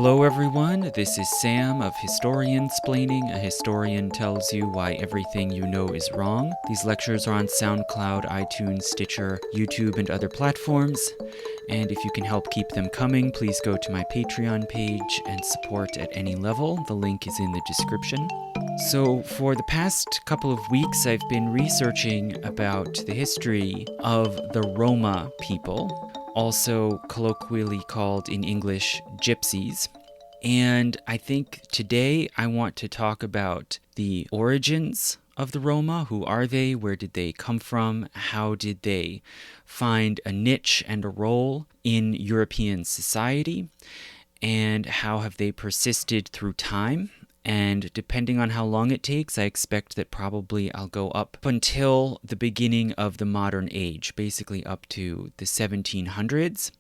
Hello everyone, this is Sam of Historiansplaining. A historian tells you why everything you know is wrong. These lectures are on SoundCloud, iTunes, Stitcher, YouTube, and other platforms. And if you can help keep them coming, please go to my Patreon page and support at any level. The link is in the description. So for the past couple of weeks, I've been researching about the history of the Roma people, also colloquially called in English Gypsies. And I think today I want to talk about the origins of the Roma. Who are they? Where did they come from? How did they find a niche and a role in European society? And how have they persisted through time? And depending on how long it takes, I expect that probably I'll go up until the beginning of the modern age, basically up to the 1700s,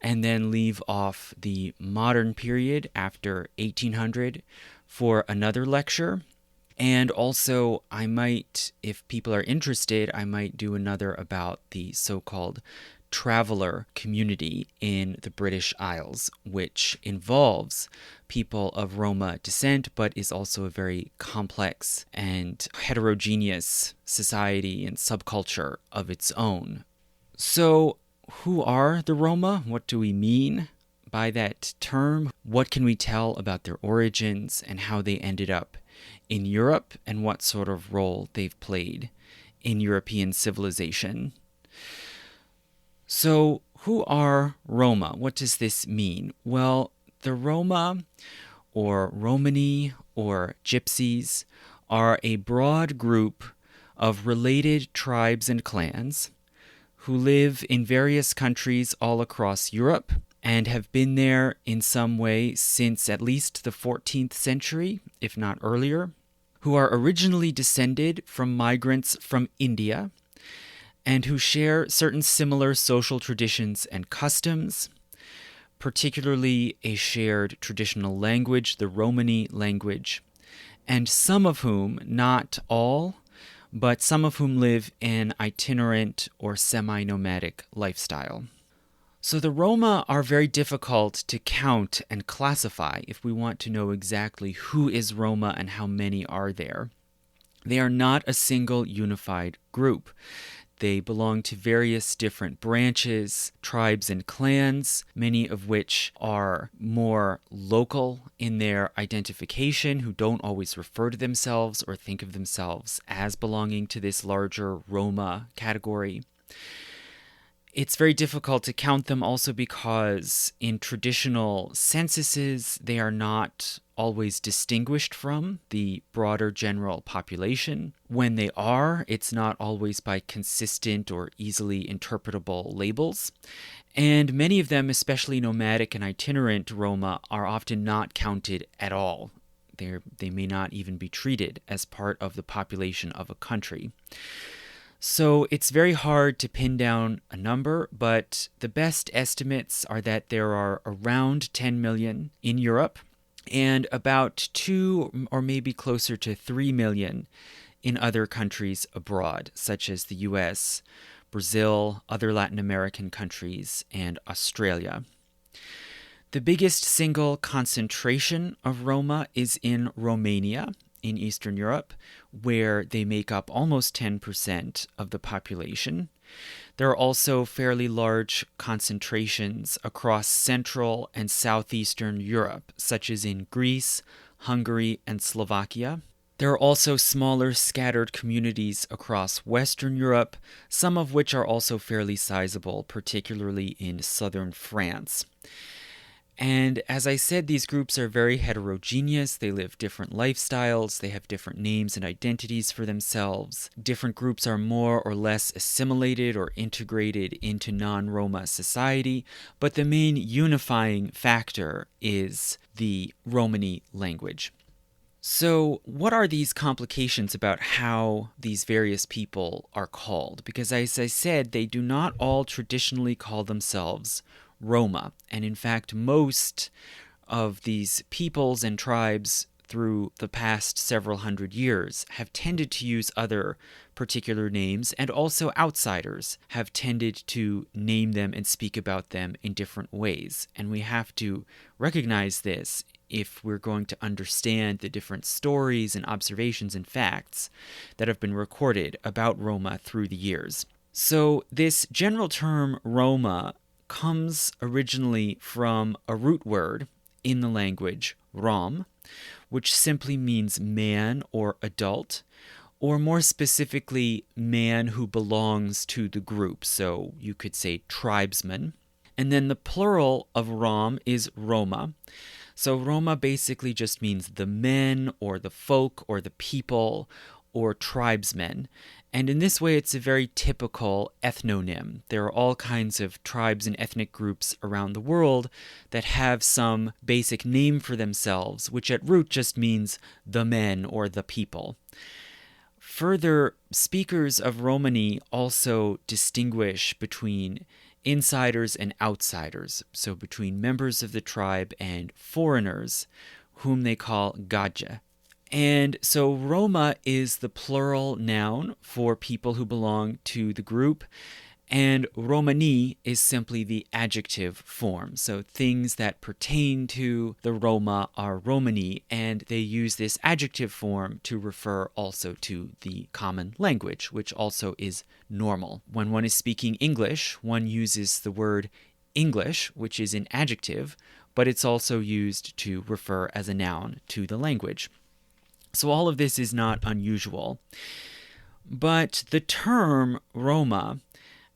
and then leave off the modern period after 1800 for another lecture. And also, I might, if people are interested, I might do another about the so-called traveler community in the British Isles, which involves people of Roma descent, but is also a very complex and heterogeneous society and subculture of its own. So, who are the Roma? What do we mean by that term? What can we tell about their origins and how they ended up in Europe and what sort of role they've played in European civilization? So, who are Roma? What does this mean? Well, the Roma, or Romani, or Gypsies, are a broad group of related tribes and clans who live in various countries all across Europe and have been there in some way since at least the 14th century, if not earlier, who are originally descended from migrants from India, and who share certain similar social traditions and customs, particularly a shared traditional language, the Romani language, and some of whom, not all, but some of whom live an itinerant or semi-nomadic lifestyle. So the Roma are very difficult to count and classify if we want to know exactly who is Roma and how many are there. They are not a single unified group. They belong to various different branches, tribes, and clans, many of which are more local in their identification, who don't always refer to themselves or think of themselves as belonging to this larger Roma category. It's very difficult to count them also because in traditional censuses, they are not always distinguished from the broader general population. When they are, it's not always by consistent or easily interpretable labels. And many of them, especially nomadic and itinerant Roma, are often not counted at all. They may not even be treated as part of the population of a country. So it's very hard to pin down a number, but the best estimates are that there are around 10 million in Europe and about 2 or maybe closer to 3 million in other countries abroad, such as the US, Brazil, other Latin American countries, and Australia. The biggest single concentration of Roma is in Romania, in Eastern Europe, where they make up almost 10% of the population. There are also fairly large concentrations across Central and Southeastern Europe, such as in Greece, Hungary, and Slovakia. There are also smaller scattered communities across Western Europe, some of which are also fairly sizable, particularly in southern France. And as I said, these groups are very heterogeneous. They live different lifestyles. They have different names and identities for themselves. Different groups are more or less assimilated or integrated into non-Roma society. But the main unifying factor is the Romani language. So what are these complications about how these various people are called? Because as I said, they do not all traditionally call themselves Roma. And in fact, most of these peoples and tribes through the past several hundred years have tended to use other particular names, and also outsiders have tended to name them and speak about them in different ways. And we have to recognize this if we're going to understand the different stories and observations and facts that have been recorded about Roma through the years. So this general term Roma comes originally from a root word in the language, rom, which simply means man or adult, or more specifically, man who belongs to the group. So you could say tribesman. And then the plural of rom is Roma. So Roma basically just means the men or the folk or the people or tribesmen. And in this way, it's a very typical ethnonym. There are all kinds of tribes and ethnic groups around the world that have some basic name for themselves, which at root just means the men or the people. Further, speakers of Romani also distinguish between insiders and outsiders, so between members of the tribe and foreigners, whom they call Gadje. And so Roma is the plural noun for people who belong to the group, and Romani is simply the adjective form. So things that pertain to the Roma are Romani, and they use this adjective form to refer also to the common language, which also is normal. When one is speaking English, one uses the word English, which is an adjective, but it's also used to refer as a noun to the language. So all of this is not unusual. But the term Roma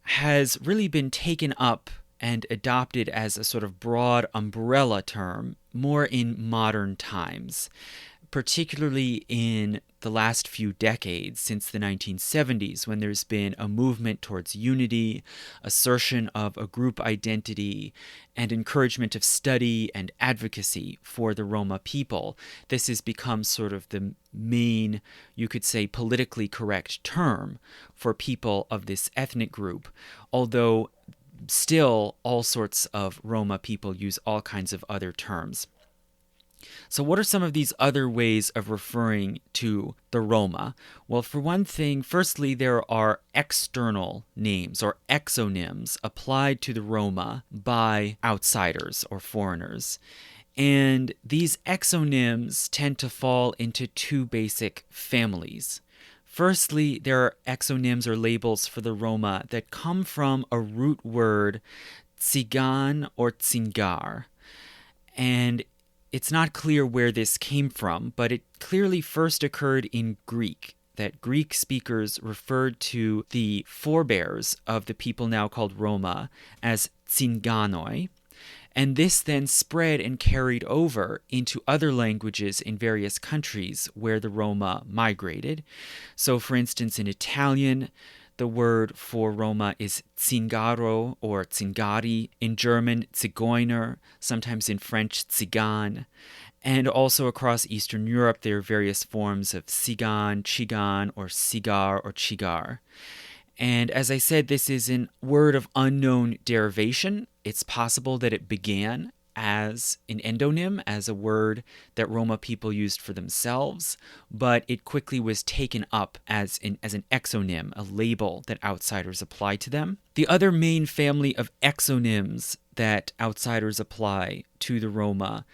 has really been taken up and adopted as a sort of broad umbrella term more in modern times, particularly in the last few decades since the 1970s, when there's been a movement towards unity, assertion of a group identity, and encouragement of study and advocacy for the Roma people. This has become sort of the main, you could say, politically correct term for people of this ethnic group, although still all sorts of Roma people use all kinds of other terms. So what are some of these other ways of referring to the Roma? Well, for one thing, firstly, there are external names or exonyms applied to the Roma by outsiders or foreigners. And these exonyms tend to fall into two basic families. Firstly, there are exonyms or labels for the Roma that come from a root word, tsigan or tsingar. And it's not clear where this came from, but it clearly first occurred in Greek, that Greek speakers referred to the forebears of the people now called Roma as Athenganoi, and this then spread and carried over into other languages in various countries where the Roma migrated. So, for instance, in Italian, the word for Roma is zingaro or zingari. In German, Zigeuner. Sometimes in French, Tzigan. And also across Eastern Europe, there are various forms of Sigan, Chigan, or Sigar or Chigar. And as I said, this is a word of unknown derivation. It's possible that it began as an endonym, as a word that Roma people used for themselves, but it quickly was taken up as an exonym, a label that outsiders apply to them. The other main family of exonyms that outsiders apply to the Roma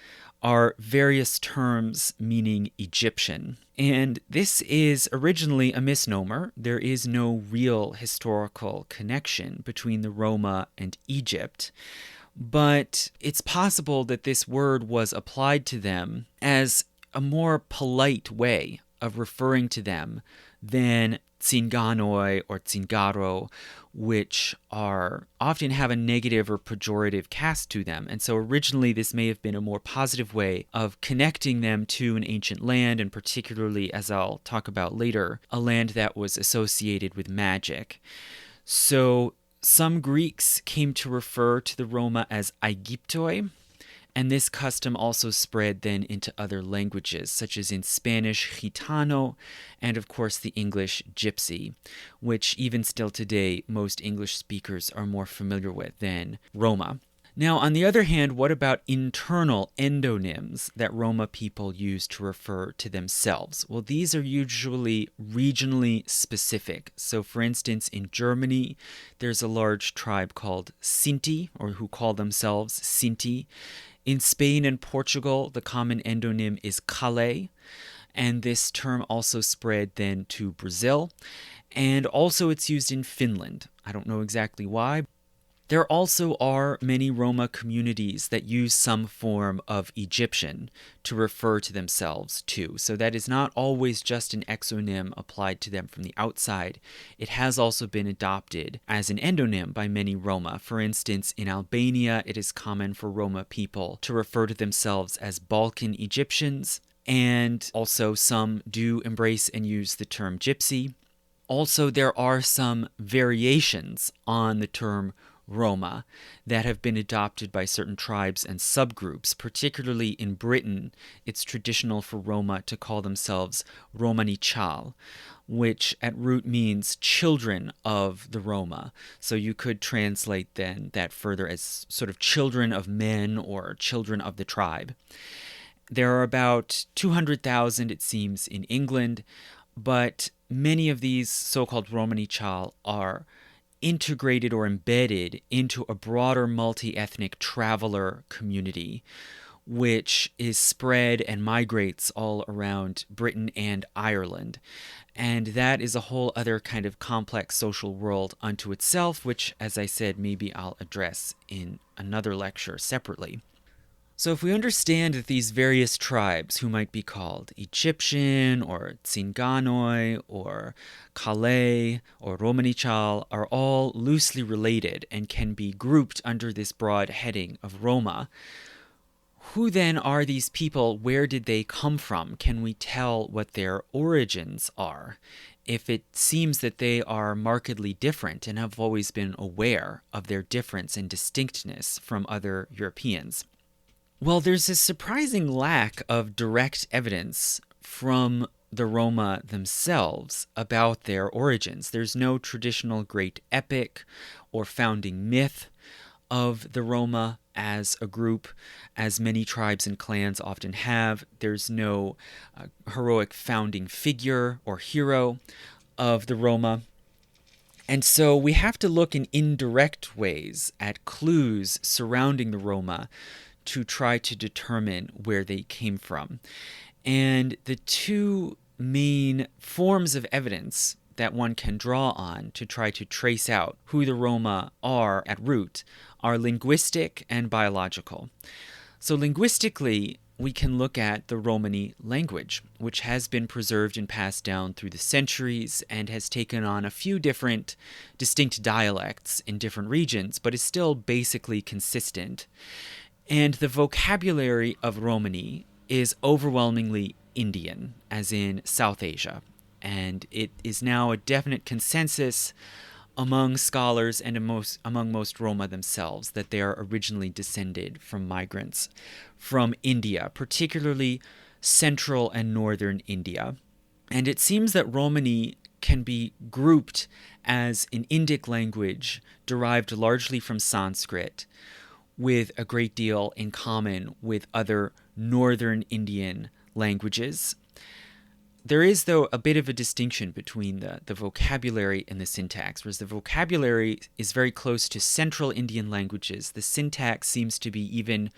are various terms meaning Egyptian. And this is originally a misnomer. There is no real historical connection between the Roma and Egypt. But it's possible that this word was applied to them as a more polite way of referring to them than Athenganoi or Zingaro, which often have a negative or pejorative cast to them. And so originally this may have been a more positive way of connecting them to an ancient land, and particularly, as I'll talk about later, a land that was associated with magic. So some Greeks came to refer to the Roma as Aegyptoi, and this custom also spread then into other languages, such as in Spanish, Gitano, and of course the English Gypsy, which even still today most English speakers are more familiar with than Roma. Now, on the other hand, what about internal endonyms that Roma people use to refer to themselves? Well, these are usually regionally specific. So, for instance, in Germany, there's a large tribe called Sinti, or who call themselves Sinti. In Spain and Portugal, the common endonym is Calais, and this term also spread then to Brazil. And also it's used in Finland. I don't know exactly why. There also are many Roma communities that use some form of Egyptian to refer to themselves too. So that is not always just an exonym applied to them from the outside. It has also been adopted as an endonym by many Roma. For instance, in Albania, it is common for Roma people to refer to themselves as Balkan Egyptians, and also some do embrace and use the term gypsy. Also, there are some variations on the term Roma that have been adopted by certain tribes and subgroups. Particularly in Britain, it's traditional for Roma to call themselves Romani Chal, which at root means children of the Roma. So you could translate then that further as sort of children of men or children of the tribe. There are about 200,000, it seems, in England, but many of these so-called Romani Chal are integrated or embedded into a broader multi-ethnic traveler community, which is spread and migrates all around Britain and Ireland. And that is a whole other kind of complex social world unto itself, which, as I said, maybe I'll address in another lecture separately. So if we understand that these various tribes, who might be called Egyptian or Athenganoi or Calais or Romani Chal, are all loosely related and can be grouped under this broad heading of Roma, who then are these people? Where did they come from? Can we tell what their origins are? If it seems that they are markedly different and have always been aware of their difference and distinctness from other Europeans. Well, there's a surprising lack of direct evidence from the Roma themselves about their origins. There's no traditional great epic or founding myth of the Roma as a group, as many tribes and clans often have. There's no heroic founding figure or hero of the Roma. And so we have to look in indirect ways at clues surrounding the Roma to try to determine where they came from. And the two main forms of evidence that one can draw on to try to trace out who the Roma are at root are linguistic and biological. So linguistically, we can look at the Romani language, which has been preserved and passed down through the centuries and has taken on a few different distinct dialects in different regions, but is still basically consistent. And the vocabulary of Romani is overwhelmingly Indian, as in South Asia. And it is now a definite consensus among scholars and among most Roma themselves that they are originally descended from migrants from India, particularly central and northern India. And it seems that Romani can be grouped as an Indic language derived largely from Sanskrit, with a great deal in common with other northern Indian languages. There is, though, a bit of a distinction between the vocabulary and the syntax. Whereas the vocabulary is very close to Central Indian languages, the syntax seems to be even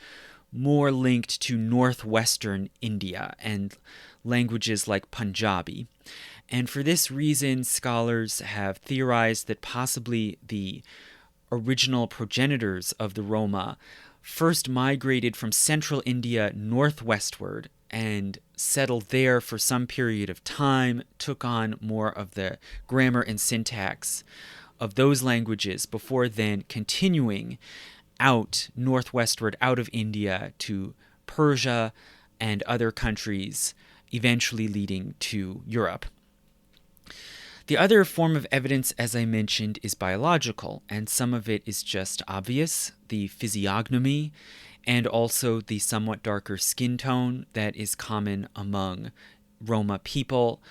more linked to northwestern India and languages like Punjabi. And for this reason, scholars have theorized that possibly the original progenitors of the Roma first migrated from central India northwestward and settled there for some period of time, took on more of the grammar and syntax of those languages before then continuing out northwestward out of India to Persia and other countries, eventually leading to Europe. The other form of evidence, as I mentioned, is biological, and some of it is just obvious, the physiognomy, and also the somewhat darker skin tone that is common among Roma people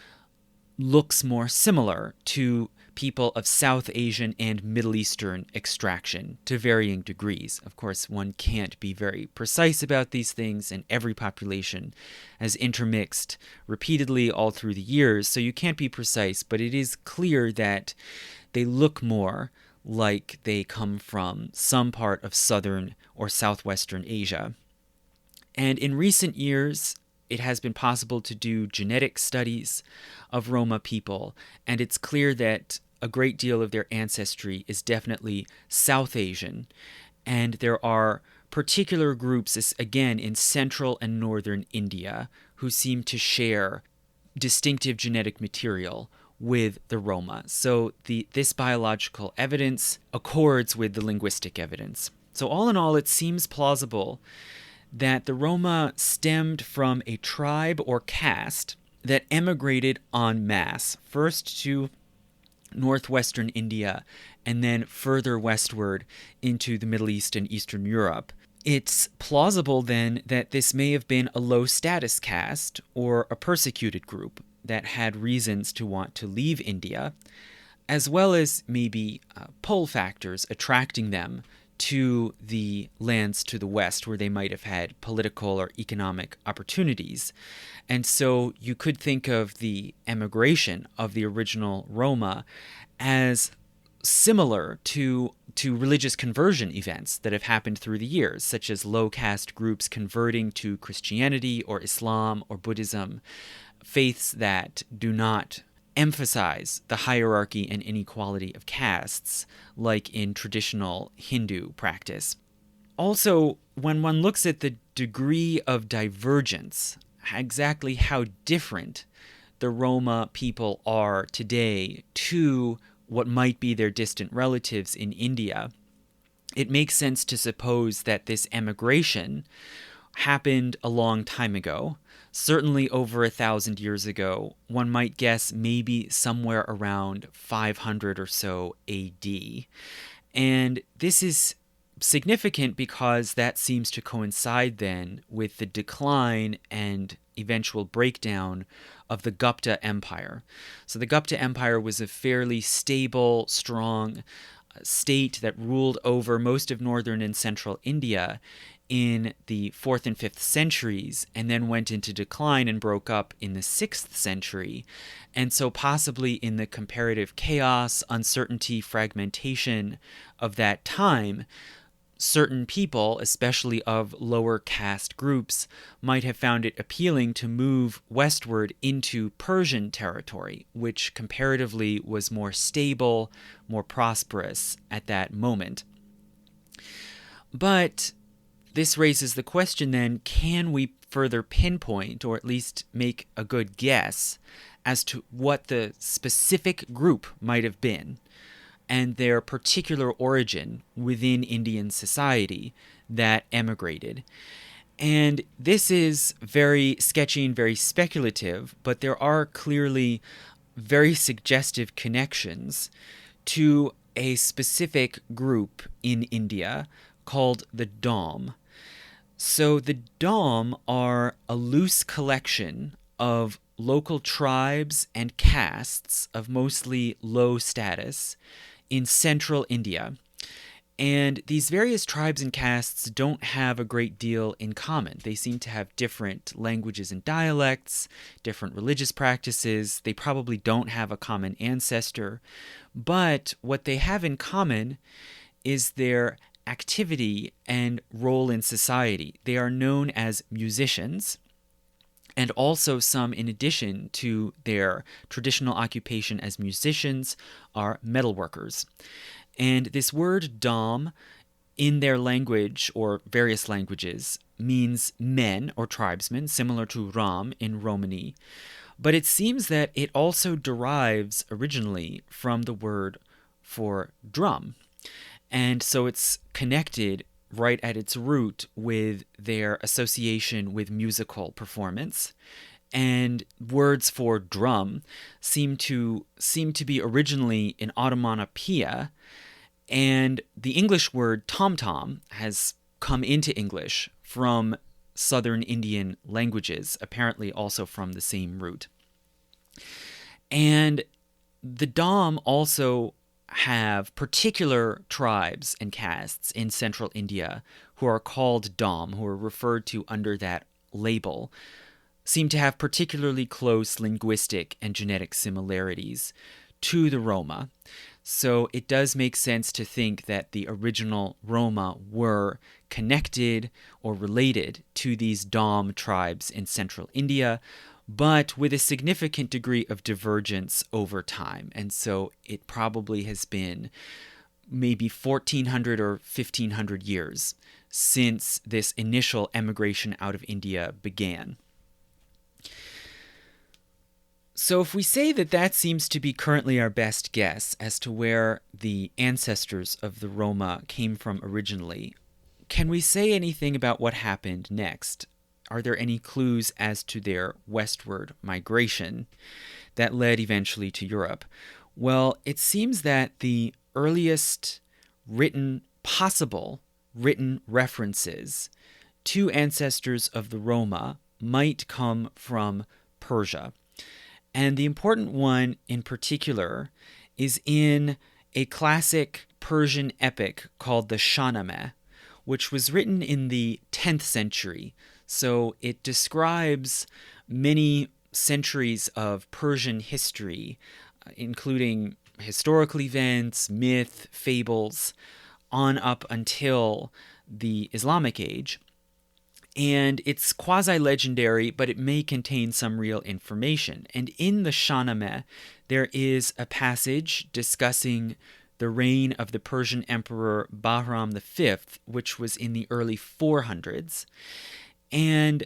looks more similar to people of South Asian and Middle Eastern extraction to varying degrees. Of course, one can't be very precise about these things, and every population has intermixed repeatedly all through the years, so you can't be precise, but it is clear that they look more like they come from some part of southern or southwestern Asia. And in recent years, it has been possible to do genetic studies of Roma people, and it's clear that a great deal of their ancestry is definitely South Asian, and there are particular groups, again, in central and northern India, who seem to share distinctive genetic material with the Roma. So this biological evidence accords with the linguistic evidence. So all in all, it seems plausible that the Roma stemmed from a tribe or caste that emigrated en masse, first to northwestern India and then further westward into the Middle East and Eastern Europe. It's plausible then that this may have been a low-status caste or a persecuted group that had reasons to want to leave India, as well as maybe pull factors attracting them to the lands to the west where they might have had political or economic opportunities. And so you could think of the emigration of the original Roma as similar to religious conversion events that have happened through the years, such as low-caste groups converting to Christianity or Islam or Buddhism, faiths that do not emphasize the hierarchy and inequality of castes, like in traditional Hindu practice. Also, when one looks at the degree of divergence, exactly how different the Roma people are today to what might be their distant relatives in India, it makes sense to suppose that this emigration happened a long time ago, certainly over 1,000 years ago. One might guess maybe somewhere around 500 or so AD. And this is significant because that seems to coincide then with the decline and eventual breakdown of the Gupta Empire. So the Gupta Empire was a fairly stable, strong state that ruled over most of northern and central India in the 4th and 5th centuries, and then went into decline and broke up in the 6th century. And so possibly in the comparative chaos, uncertainty, fragmentation of that time, certain people, especially of lower caste groups, might have found it appealing to move westward into Persian territory, which comparatively was more stable, more prosperous at that moment. But this raises the question then, can we further pinpoint, or at least make a good guess, as to what the specific group might have been and their particular origin within Indian society that emigrated? And this is very sketchy and very speculative, but there are clearly very suggestive connections to a specific group in India called the Dom. So the Dom are a loose collection of local tribes and castes of mostly low status in central India. And these various tribes and castes don't have a great deal in common. They seem to have different languages and dialects, different religious practices. They probably don't have a common ancestor. But what they have in common is their activity and role in society. They are known as musicians, and also some, in addition to their traditional occupation as musicians, are metalworkers. And this word Dom, in their language, or various languages, means men or tribesmen, similar to Ram in Romani. But it seems that it also derives originally from the word for drum. And so it's connected right at its root with their association with musical performance. And words for drum seem to be originally an onomatopoeia, and the English word tom-tom has come into English from southern Indian languages, apparently also from the same root. And the Dom also have particular tribes and castes in central India who are called Dom, who are referred to under that label, seem to have particularly close linguistic and genetic similarities to the Roma. So it does make sense to think that the original Roma were connected or related to these Dom tribes in central India, but with a significant degree of divergence over time. And so it probably has been maybe 1400 or 1500 years since this initial emigration out of India began. So if we say that that seems to be currently our best guess as to where the ancestors of the Roma came from originally, can we say anything about what happened next? Are there any clues as to their westward migration that led eventually to Europe? Well, it seems that the earliest possible written references to ancestors of the Roma might come from Persia. And the important one in particular is in a classic Persian epic called the Shahnameh, which was written in the 10th century. So it describes many centuries of Persian history, including historical events, myth, fables, on up until the Islamic age. And it's quasi-legendary, but it may contain some real information. And in the Shahnameh, there is a passage discussing the reign of the Persian Emperor Bahram V, which was in the early 400s. And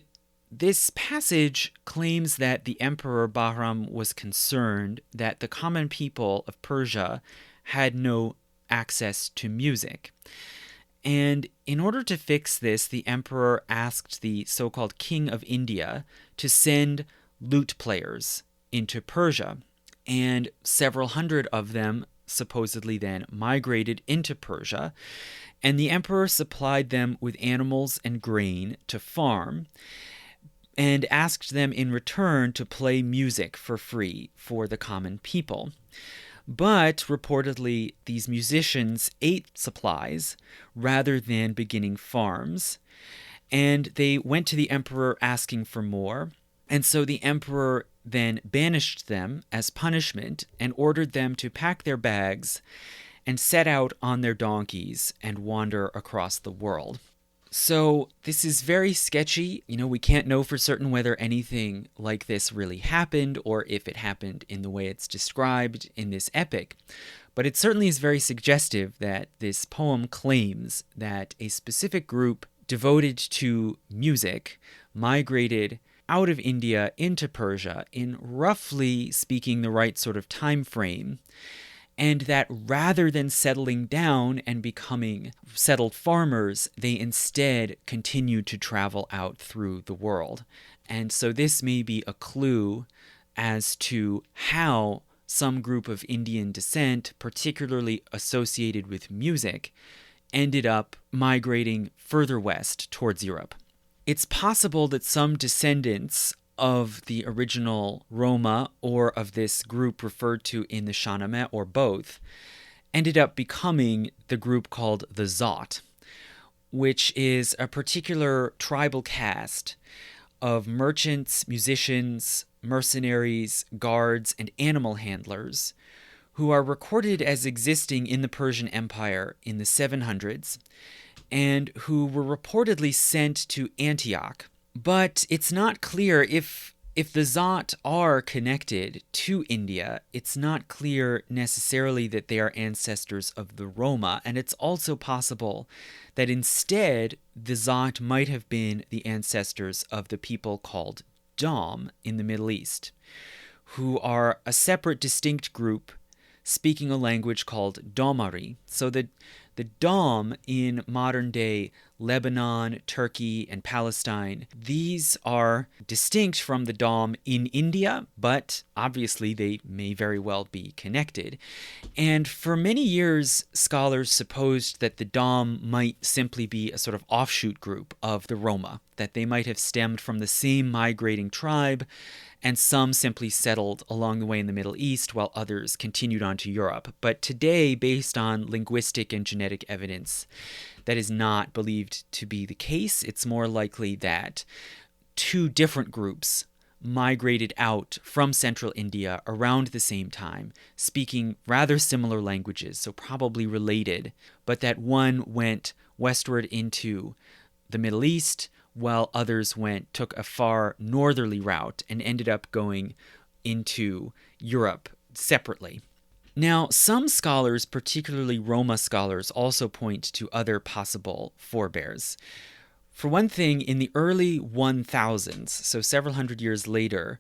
this passage claims that the Emperor Bahram was concerned that the common people of Persia had no access to music. And in order to fix this, the emperor asked the so-called King of India to send lute players into Persia. And several hundred of them supposedly then migrated into Persia. And the emperor supplied them with animals and grain to farm and asked them in return to play music for free for the common people. But reportedly, these musicians ate supplies rather than beginning farms, and they went to the emperor asking for more. And so the emperor then banished them as punishment and ordered them to pack their bags and set out on their donkeys and wander across the world. So this is very sketchy. We can't know for certain whether anything like this really happened or if it happened in the way it's described in this epic. But it certainly is very suggestive that this poem claims that a specific group devoted to music migrated out of India into Persia in, roughly speaking, the right sort of time frame. And that rather than settling down and becoming settled farmers, they instead continued to travel out through the world. And so this may be a clue as to how some group of Indian descent, particularly associated with music, ended up migrating further west towards Europe. It's possible that some descendants of the original Roma or of this group referred to in the Shahnameh, or both, ended up becoming the group called the Zot, which is a particular tribal caste of merchants, musicians, mercenaries, guards, and animal handlers who are recorded as existing in the Persian Empire in the 700s and who were reportedly sent to Antioch. But it's not clear if the Zot are connected to India, it's not clear necessarily that they are ancestors of the Roma, and it's also possible that instead the Zot might have been the ancestors of the people called Dom in the Middle East, who are a separate, distinct group speaking a language called Domari. So the Dom in modern-day Lebanon, Turkey, and Palestine, these are distinct from the Dom in India, but obviously they may very well be connected. And for many years, scholars supposed that the Dom might simply be a sort of offshoot group of the Roma, that they might have stemmed from the same migrating tribe, and some simply settled along the way in the Middle East while others continued on to Europe. But today, based on linguistic and genetic evidence, that is not believed to be the case. It's more likely that two different groups migrated out from central India around the same time, speaking rather similar languages, so probably related, but that one went westward into the Middle East, while others took a far northerly route and ended up going into Europe separately. Now, some scholars, particularly Roma scholars, also point to other possible forebears. For one thing, in the early 1000s, so several hundred years later,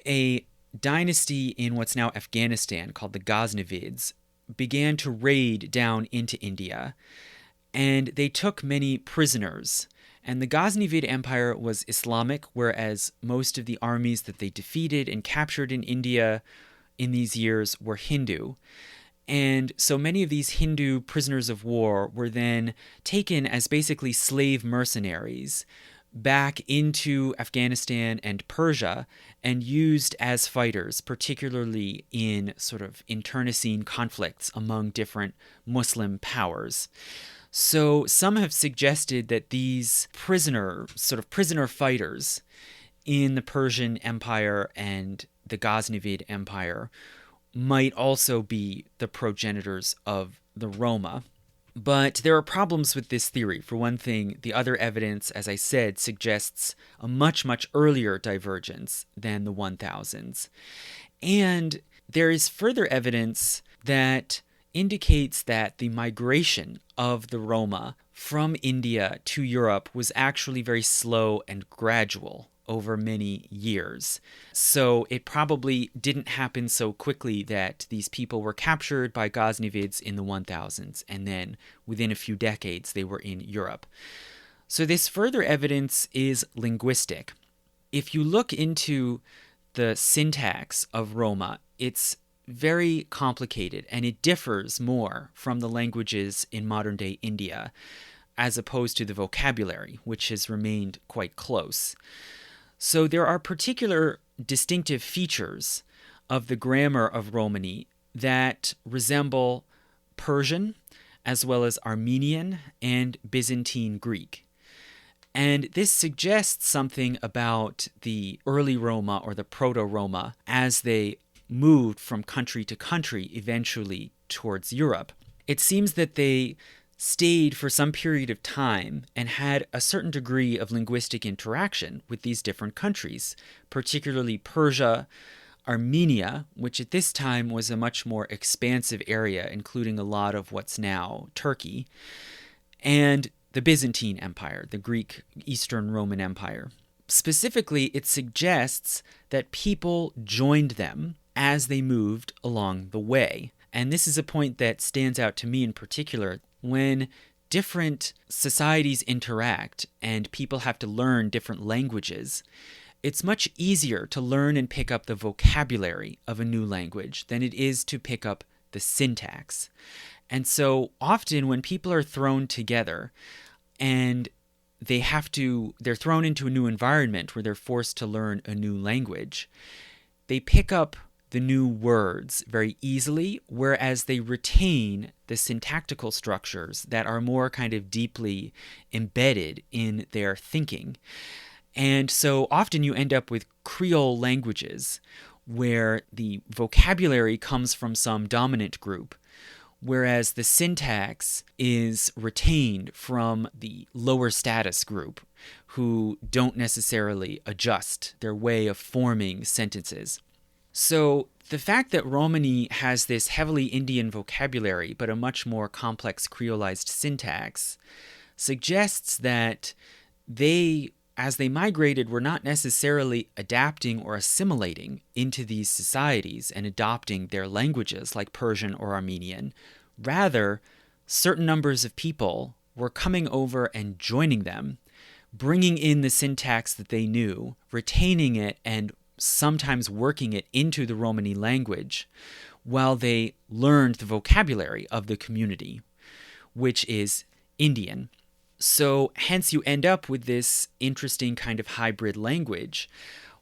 a dynasty in what's now Afghanistan called the Ghaznavids began to raid down into India, and they took many prisoners. And the Ghaznavid Empire was Islamic, whereas most of the armies that they defeated and captured in India in these years were Hindu. And so many of these Hindu prisoners of war were then taken as basically slave mercenaries back into Afghanistan and Persia and used as fighters, particularly in sort of internecine conflicts among different Muslim powers. So some have suggested that these prisoner fighters in the Persian Empire and the Ghaznavid Empire might also be the progenitors of the Roma. But there are problems with this theory. For one thing, the other evidence, as I said, suggests a much, much earlier divergence than the 1000s. And there is further evidence that indicates that the migration of the Roma from India to Europe was actually very slow and gradual over many years. So it probably didn't happen so quickly that these people were captured by Ghaznavids in the 1000s, and then within a few decades they were in Europe. So this further evidence is linguistic. If you look into the syntax of Roma, it's very complicated, and it differs more from the languages in modern-day India, as opposed to the vocabulary, which has remained quite close. So there are particular distinctive features of the grammar of Romany that resemble Persian, as well as Armenian and Byzantine Greek. And this suggests something about the early Roma or the Proto-Roma as they moved from country to country eventually towards Europe. It seems that they stayed for some period of time and had a certain degree of linguistic interaction with these different countries, particularly Persia, Armenia, which at this time was a much more expansive area, including a lot of what's now Turkey, and the Byzantine Empire, the Greek Eastern Roman Empire. Specifically, it suggests that people joined them as they moved along the way. And this is a point that stands out to me in particular. When different societies interact and people have to learn different languages, it's much easier to learn and pick up the vocabulary of a new language than it is to pick up the syntax. And so often when people are thrown together and they're thrown into a new environment where they're forced to learn a new language, they pick up the new words very easily, whereas they retain the syntactical structures that are more kind of deeply embedded in their thinking. And so often you end up with Creole languages where the vocabulary comes from some dominant group, whereas the syntax is retained from the lower status group who don't necessarily adjust their way of forming sentences. So the fact that Romany has this heavily Indian vocabulary but a much more complex creolized syntax suggests that they, as they migrated, were not necessarily adapting or assimilating into these societies and adopting their languages like Persian or Armenian. Rather, certain numbers of people were coming over and joining them, bringing in the syntax that they knew, retaining it, and sometimes working it into the Romany language while they learned the vocabulary of the community, which is Indian. So hence you end up with this interesting kind of hybrid language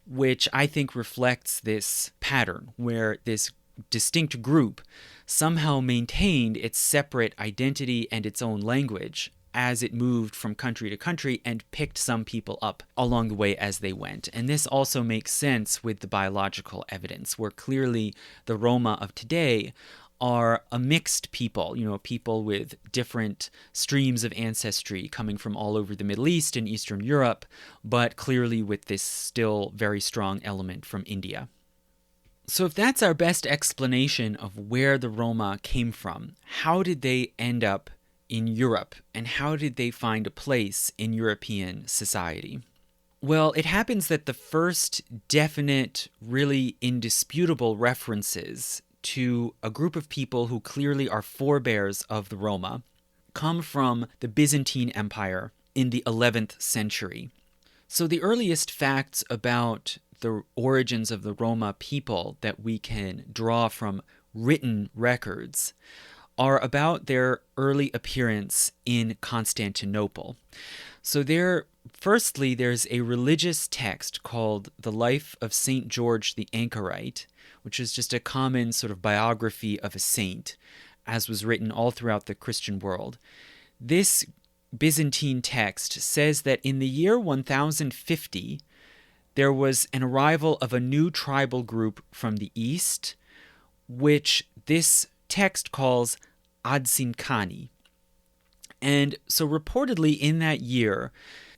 which I think reflects this pattern where this distinct group somehow maintained its separate identity and its own language as it moved from country to country and picked some people up along the way as they went. And this also makes sense with the biological evidence, where clearly the Roma of today are a mixed people, people with different streams of ancestry coming from all over the Middle East and Eastern Europe, but clearly with this still very strong element from India. So if that's our best explanation of where the Roma came from, how did they end up in Europe, and how did they find a place in European society? Well, it happens that the first definite, really indisputable references to a group of people who clearly are forebears of the Roma come from the Byzantine Empire in the 11th century. So the earliest facts about the origins of the Roma people that we can draw from written records are about their early appearance in Constantinople. So firstly, there's a religious text called The Life of St. George the Anchorite, which is just a common sort of biography of a saint, as was written all throughout the Christian world. This Byzantine text says that in the year 1050, there was an arrival of a new tribal group from the east, which this text calls Athenganoi. And so reportedly in that year,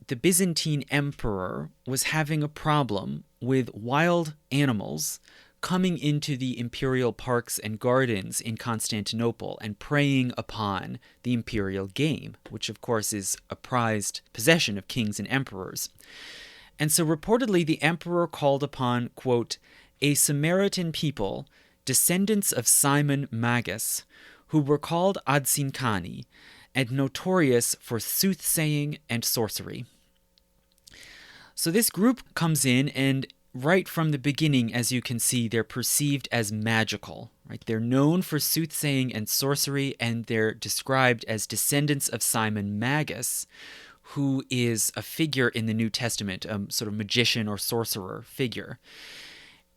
the Byzantine emperor was having a problem with wild animals coming into the imperial parks and gardens in Constantinople and preying upon the imperial game, which of course is a prized possession of kings and emperors. And so reportedly the emperor called upon, quote, a Samaritan people, descendants of Simon Magus, who were called Athenganoi, and notorious for soothsaying and sorcery. So this group comes in, and right from the beginning, as you can see, they're perceived as magical, right? They're known for soothsaying and sorcery, and they're described as descendants of Simon Magus, who is a figure in the New Testament, a sort of magician or sorcerer figure.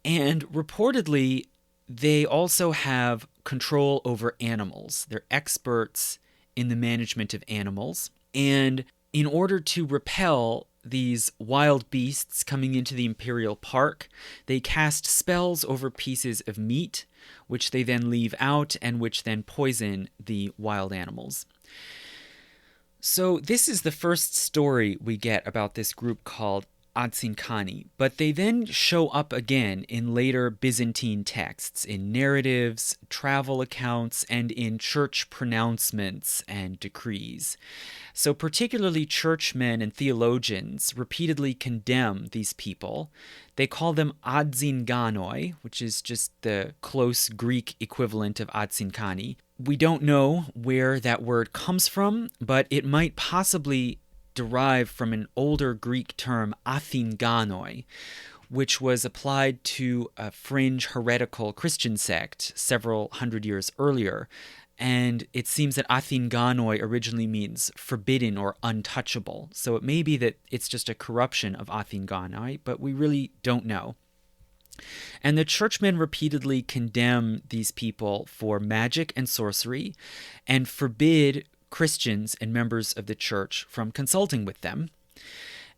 And reportedly, they also have control over animals. They're experts in the management of animals. And in order to repel these wild beasts coming into the imperial park, they cast spells over pieces of meat, which they then leave out and which then poison the wild animals. So this is the first story we get about this group called Athenganoi, but they then show up again in later Byzantine texts, in narratives, travel accounts, and in church pronouncements and decrees. So particularly churchmen and theologians repeatedly condemn these people. They call them Athenganoi, which is just the close Greek equivalent of Athenganoi. We don't know where that word comes from, but it might possibly derive from an older Greek term, Athenganoi, which was applied to a fringe heretical Christian sect several hundred years earlier. And it seems that Athenganoi originally means forbidden or untouchable. So it may be that it's just a corruption of Athenganoi, but we really don't know. And the churchmen repeatedly condemn these people for magic and sorcery and forbid Christians and members of the church from consulting with them.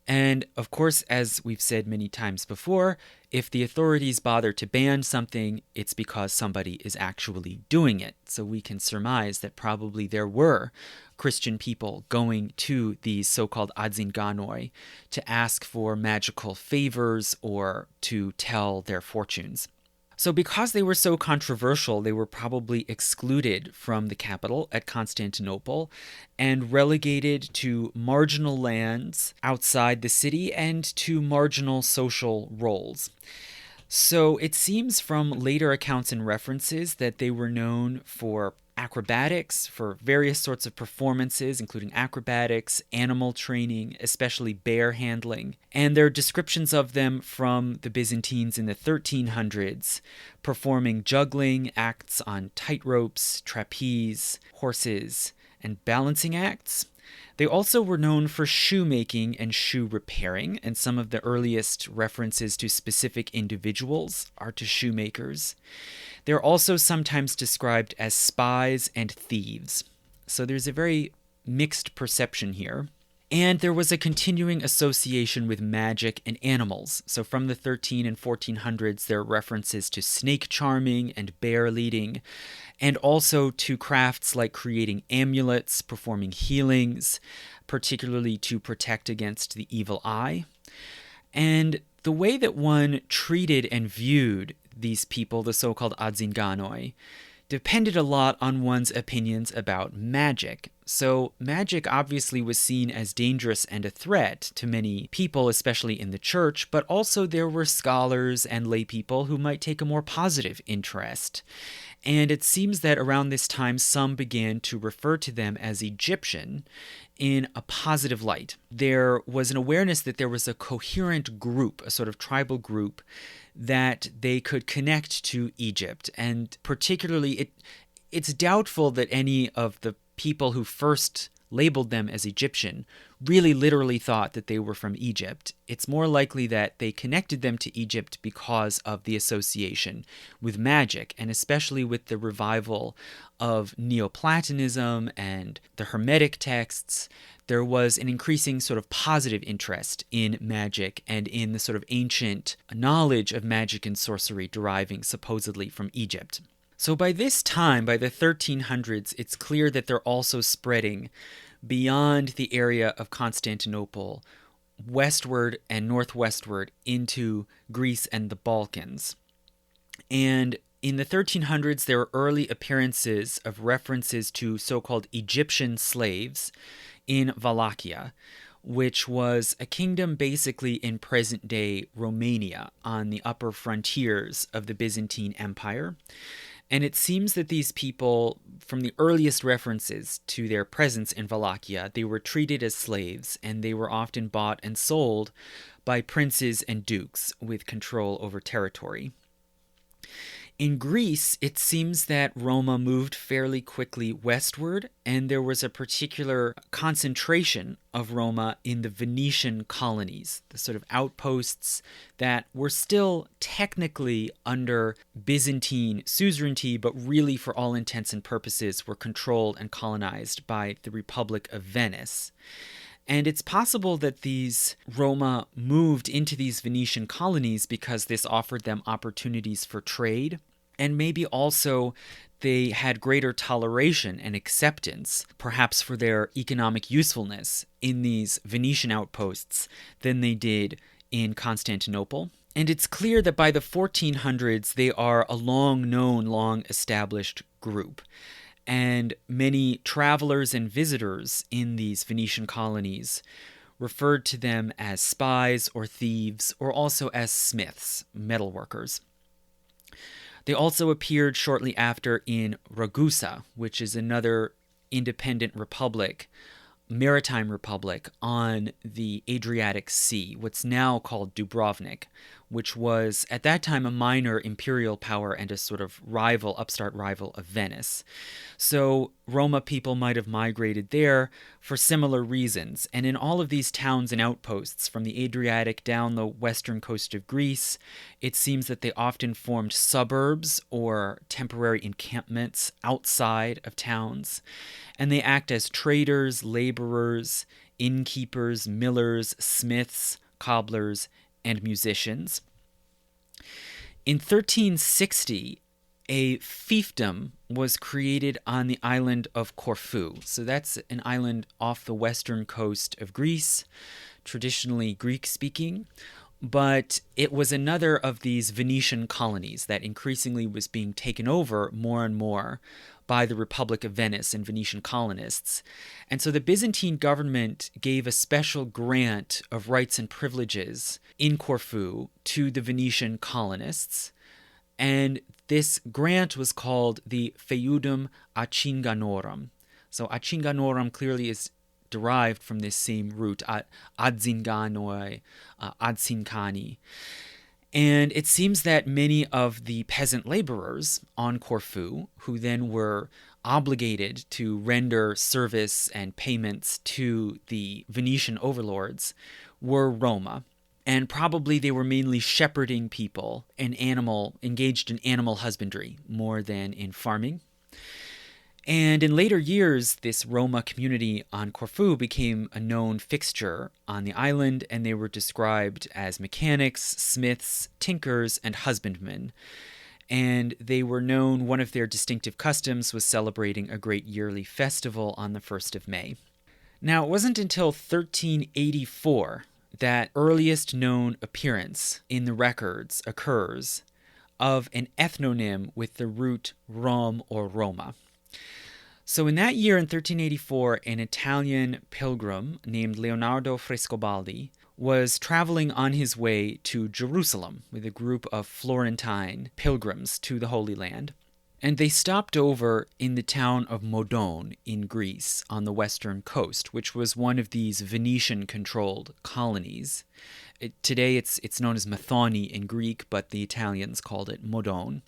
And of course, as we've said many times before, if the authorities bother to ban something, it's because somebody is actually doing it. So we can surmise that probably there were Christian people going to these so-called Athenganoi to ask for magical favors or to tell their fortunes. So because they were so controversial, they were probably excluded from the capital at Constantinople and relegated to marginal lands outside the city and to marginal social roles. So it seems from later accounts and references that they were known for acrobatics, for various sorts of performances, including acrobatics, animal training, especially bear handling. And there are descriptions of them from the Byzantines in the 1300s, performing juggling, acts on tightropes, trapeze, horses, and balancing acts. They also were known for shoemaking and shoe repairing, and some of the earliest references to specific individuals are to shoemakers. They're also sometimes described as spies and thieves. So there's a very mixed perception here. And there was a continuing association with magic and animals. So from the 13 and 1400s, there are references to snake charming and bear leading, and also to crafts like creating amulets, performing healings, particularly to protect against the evil eye. And the way that one treated and viewed these people, the so-called Athenganoi, depended a lot on one's opinions about magic. So magic obviously was seen as dangerous and a threat to many people, especially in the church, but also there were scholars and lay people who might take a more positive interest. And it seems that around this time, some began to refer to them as Egyptian in a positive light. There was an awareness that there was a coherent group, a sort of tribal group, that they could connect to Egypt. And particularly, it's doubtful that any of the people who first labeled them as Egyptian really literally thought that they were from Egypt. It's more likely that they connected them to Egypt because of the association with magic, and especially with the revival of Neoplatonism and the Hermetic texts. There was an increasing sort of positive interest in magic and in the sort of ancient knowledge of magic and sorcery deriving supposedly from Egypt. So by this time, by the 1300s, it's clear that they're also spreading beyond the area of Constantinople, westward and northwestward into Greece and the Balkans. And in the 1300s, there were early appearances of references to so-called Egyptian slaves in Wallachia, which was a kingdom basically in present-day Romania on the upper frontiers of the Byzantine Empire. And it seems that these people, from the earliest references to their presence in Wallachia, they were treated as slaves, and they were often bought and sold by princes and dukes with control over territory. In Greece, it seems that Roma moved fairly quickly westward, and there was a particular concentration of Roma in the Venetian colonies, the sort of outposts that were still technically under Byzantine suzerainty, but really, for all intents and purposes, were controlled and colonized by the Republic of Venice. And it's possible that these Roma moved into these Venetian colonies because this offered them opportunities for trade, and maybe also they had greater toleration and acceptance, perhaps for their economic usefulness in these Venetian outposts than they did in Constantinople. And it's clear that by the 1400s, they are a long-known, long-established group. And many travelers and visitors in these Venetian colonies referred to them as spies or thieves, or also as smiths, metalworkers. They also appeared shortly after in Ragusa, which is another independent republic, maritime republic on the Adriatic Sea, what's now called Dubrovnik, which was at that time a minor imperial power and a sort of rival, upstart rival of Venice. So Roma people might have migrated there for similar reasons. And in all of these towns and outposts, from the Adriatic down the western coast of Greece, it seems that they often formed suburbs or temporary encampments outside of towns. And they act as traders, laborers, innkeepers, millers, smiths, cobblers, and musicians. In 1360, a fiefdom was created on the island of Corfu. So that's an island off the western coast of Greece, traditionally Greek-speaking, but it was another of these Venetian colonies that increasingly was being taken over more and more by the Republic of Venice and Venetian colonists. And so the Byzantine government gave a special grant of rights and privileges in Corfu to the Venetian colonists. And this grant was called the Feudum Athenganoi. So Athenganoi clearly is derived from this same root, Athenganoi, Athenganoi. And it seems that many of the peasant laborers on Corfu, who then were obligated to render service and payments to the Venetian overlords were Roma. And probably they were mainly shepherding people and engaged in animal husbandry more than in farming. And in later years, this Roma community on Corfu became a known fixture on the island, and they were described as mechanics, smiths, tinkers, and husbandmen. And they were known, one of their distinctive customs was celebrating a great yearly festival on the 1st of May. Now, it wasn't until 1384 that earliest known appearance in the records occurs of an ethnonym with the root Rom or Roma. So in that year, in 1384, an Italian pilgrim named Leonardo Frescobaldi was traveling on his way to Jerusalem with a group of Florentine pilgrims to the Holy Land. And they stopped over in the town of Modon in Greece on the western coast, which was one of these Venetian-controlled colonies. Today it's known as Methoni in Greek, but the Italians called it Modon.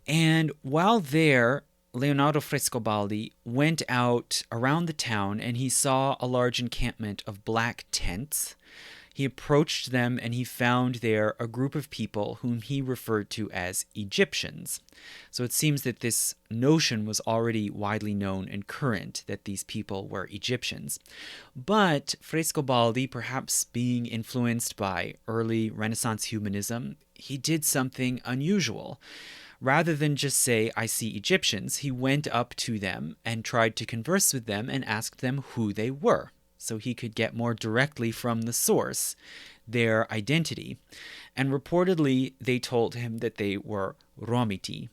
And while there, Leonardo Frescobaldi went out around the town and he saw a large encampment of black tents. He approached them and he found there a group of people whom he referred to as Egyptians. So it seems that this notion was already widely known and current, that these people were Egyptians. But Frescobaldi, perhaps being influenced by early Renaissance humanism, he did something unusual. Rather than just say, "I see Egyptians," he went up to them and tried to converse with them and asked them who they were, so he could get more directly from the source their identity. And reportedly, they told him that they were Romiti,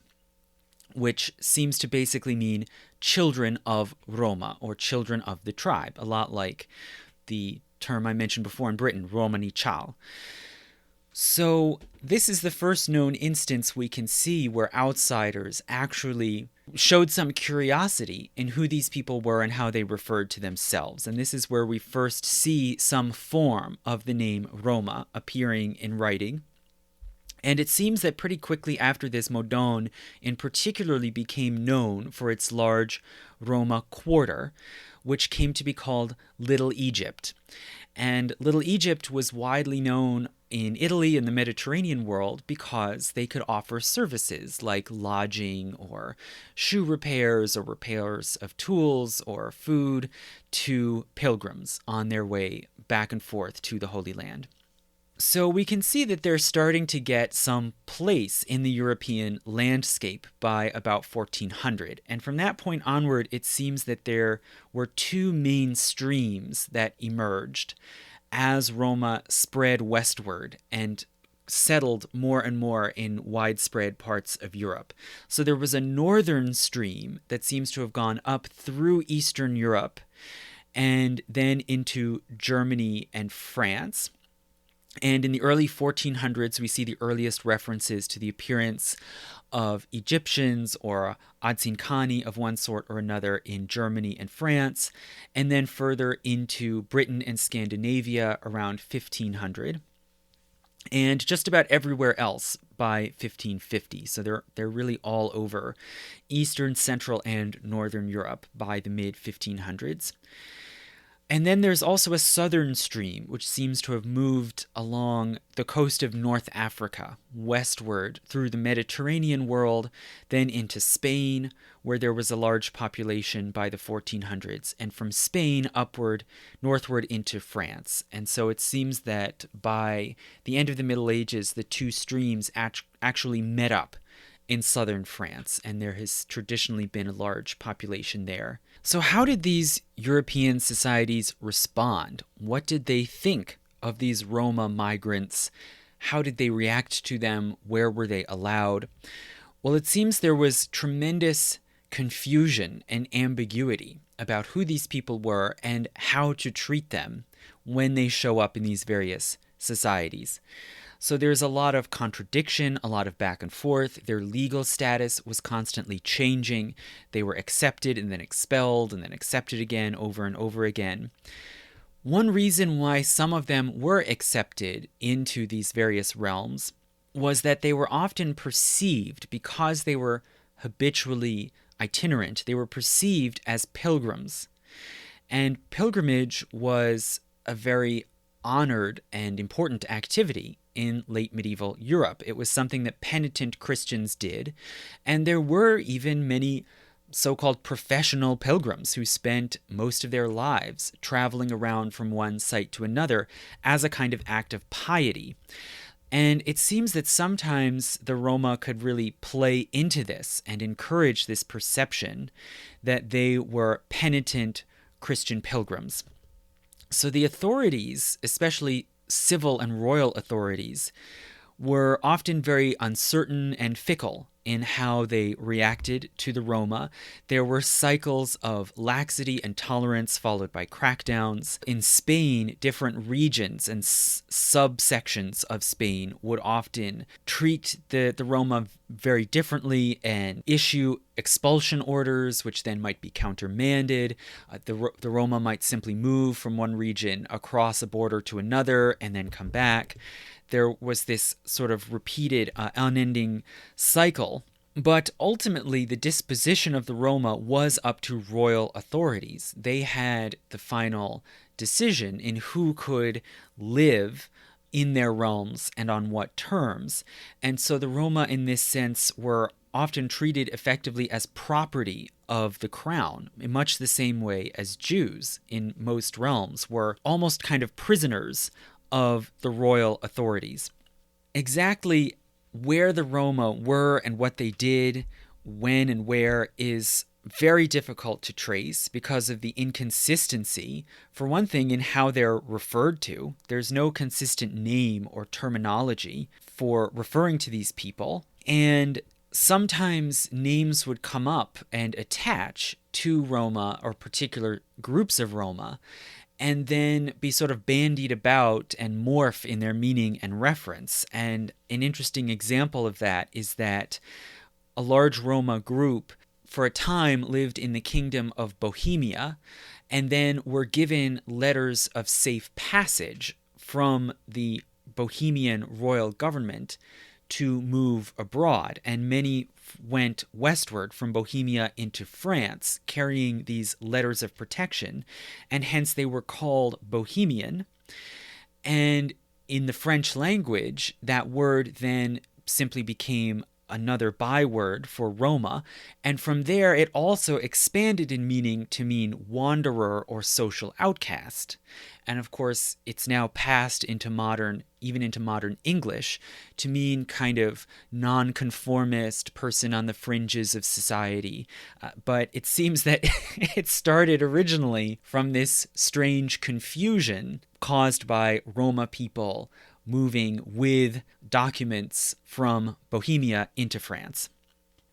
which seems to basically mean children of Roma, or children of the tribe, a lot like the term I mentioned before in Britain, Romani Chal. So this is the first known instance we can see where outsiders actually showed some curiosity in who these people were and how they referred to themselves. And this is where we first see some form of the name Roma appearing in writing. And it seems that pretty quickly after this, Modon in particularly became known for its large Roma quarter, which came to be called Little Egypt. And Little Egypt was widely known in Italy and the Mediterranean world because they could offer services like lodging or shoe repairs or repairs of tools or food to pilgrims on their way back and forth to the Holy Land. So we can see that they're starting to get some place in the European landscape by about 1400. And from that point onward, it seems that there were two main streams that emerged as Roma spread westward and settled more and more in widespread parts of Europe. So there was a northern stream that seems to have gone up through Eastern Europe and then into Germany and France. And in the early 1400s, we see the earliest references to the appearance of Egyptians or Athenganoi of one sort or another in Germany and France, and then further into Britain and Scandinavia around 1500, and just about everywhere else by 1550. So they're really all over Eastern, Central, and Northern Europe by the mid-1500s. And then there's also a southern stream, which seems to have moved along the coast of North Africa, westward through the Mediterranean world, then into Spain, where there was a large population by the 1400s, and from Spain upward, northward into France. And so it seems that by the end of the Middle Ages, the two streams actually met up in southern France, and there has traditionally been a large population there. So how did these European societies respond? What did they think of these Roma migrants? How did they react to them? Where were they allowed? Well, it seems there was tremendous confusion and ambiguity about who these people were and how to treat them when they show up in these various societies. So there's a lot of contradiction, a lot of back and forth. Their legal status was constantly changing. They were accepted and then expelled and then accepted again over and over again. One reason why some of them were accepted into these various realms was that they were often perceived, because they were habitually itinerant. They were perceived as pilgrims. And pilgrimage was a very honored and important activity in late medieval Europe. It was something that penitent Christians did, and there were even many so-called professional pilgrims who spent most of their lives traveling around from one site to another as a kind of act of piety. And it seems that sometimes the Roma could really play into this and encourage this perception that they were penitent Christian pilgrims. So the authorities, especially civil and royal authorities, were often very uncertain and fickle in how they reacted to the Roma. There were cycles of laxity and tolerance followed by crackdowns. In Spain, different regions and subsections of Spain would often treat the Roma very differently and issue expulsion orders, which then might be countermanded. The Roma might simply move from one region across a border to another and then come back. There was this sort of repeated, unending cycle. But ultimately, the disposition of the Roma was up to royal authorities. They had the final decision in who could live in their realms and on what terms. And so the Roma, in this sense, were often treated effectively as property of the crown, in much the same way as Jews in most realms were almost kind of prisoners of the royal authorities. Exactly where the Roma were and what they did, when and where, is very difficult to trace because of the inconsistency, for one thing, in how they're referred to. There's no consistent name or terminology for referring to these people, and sometimes names would come up and attach to Roma or particular groups of Roma, and then be sort of bandied about and morph in their meaning and reference. And an interesting example of that is that a large Roma group for a time lived in the kingdom of Bohemia and then were given letters of safe passage from the Bohemian royal government to move abroad, and many went westward from Bohemia into France, carrying these letters of protection, and hence they were called Bohemian. And in the French language, that word then simply became another byword for Roma, and from there it also expanded in meaning to mean wanderer or social outcast. And of course, it's now passed into even into modern English, to mean kind of nonconformist person on the fringes of society. But it seems that it started originally from this strange confusion caused by Roma people moving with documents from Bohemia into France.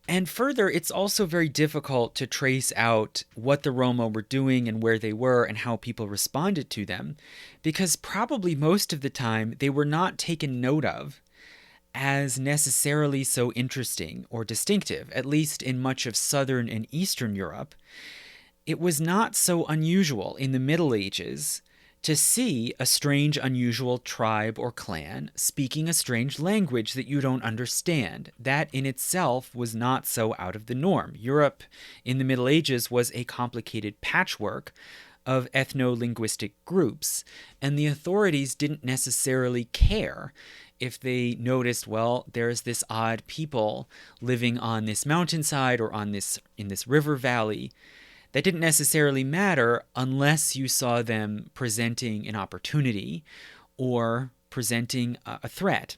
And further, it's also very difficult to trace out what the Roma were doing and where they were and how people responded to them, because probably most of the time they were not taken note of as necessarily so interesting or distinctive, at least in much of Southern and Eastern Europe. It was not so unusual in the Middle Ages to see a strange, unusual tribe or clan speaking a strange language that you don't understand. That in itself was not so out of the norm. Europe in the Middle Ages was a complicated patchwork of ethno-linguistic groups, and the authorities didn't necessarily care if they noticed, well, there's this odd people living on this mountainside or in this river valley. That didn't necessarily matter unless you saw them presenting an opportunity or presenting a threat.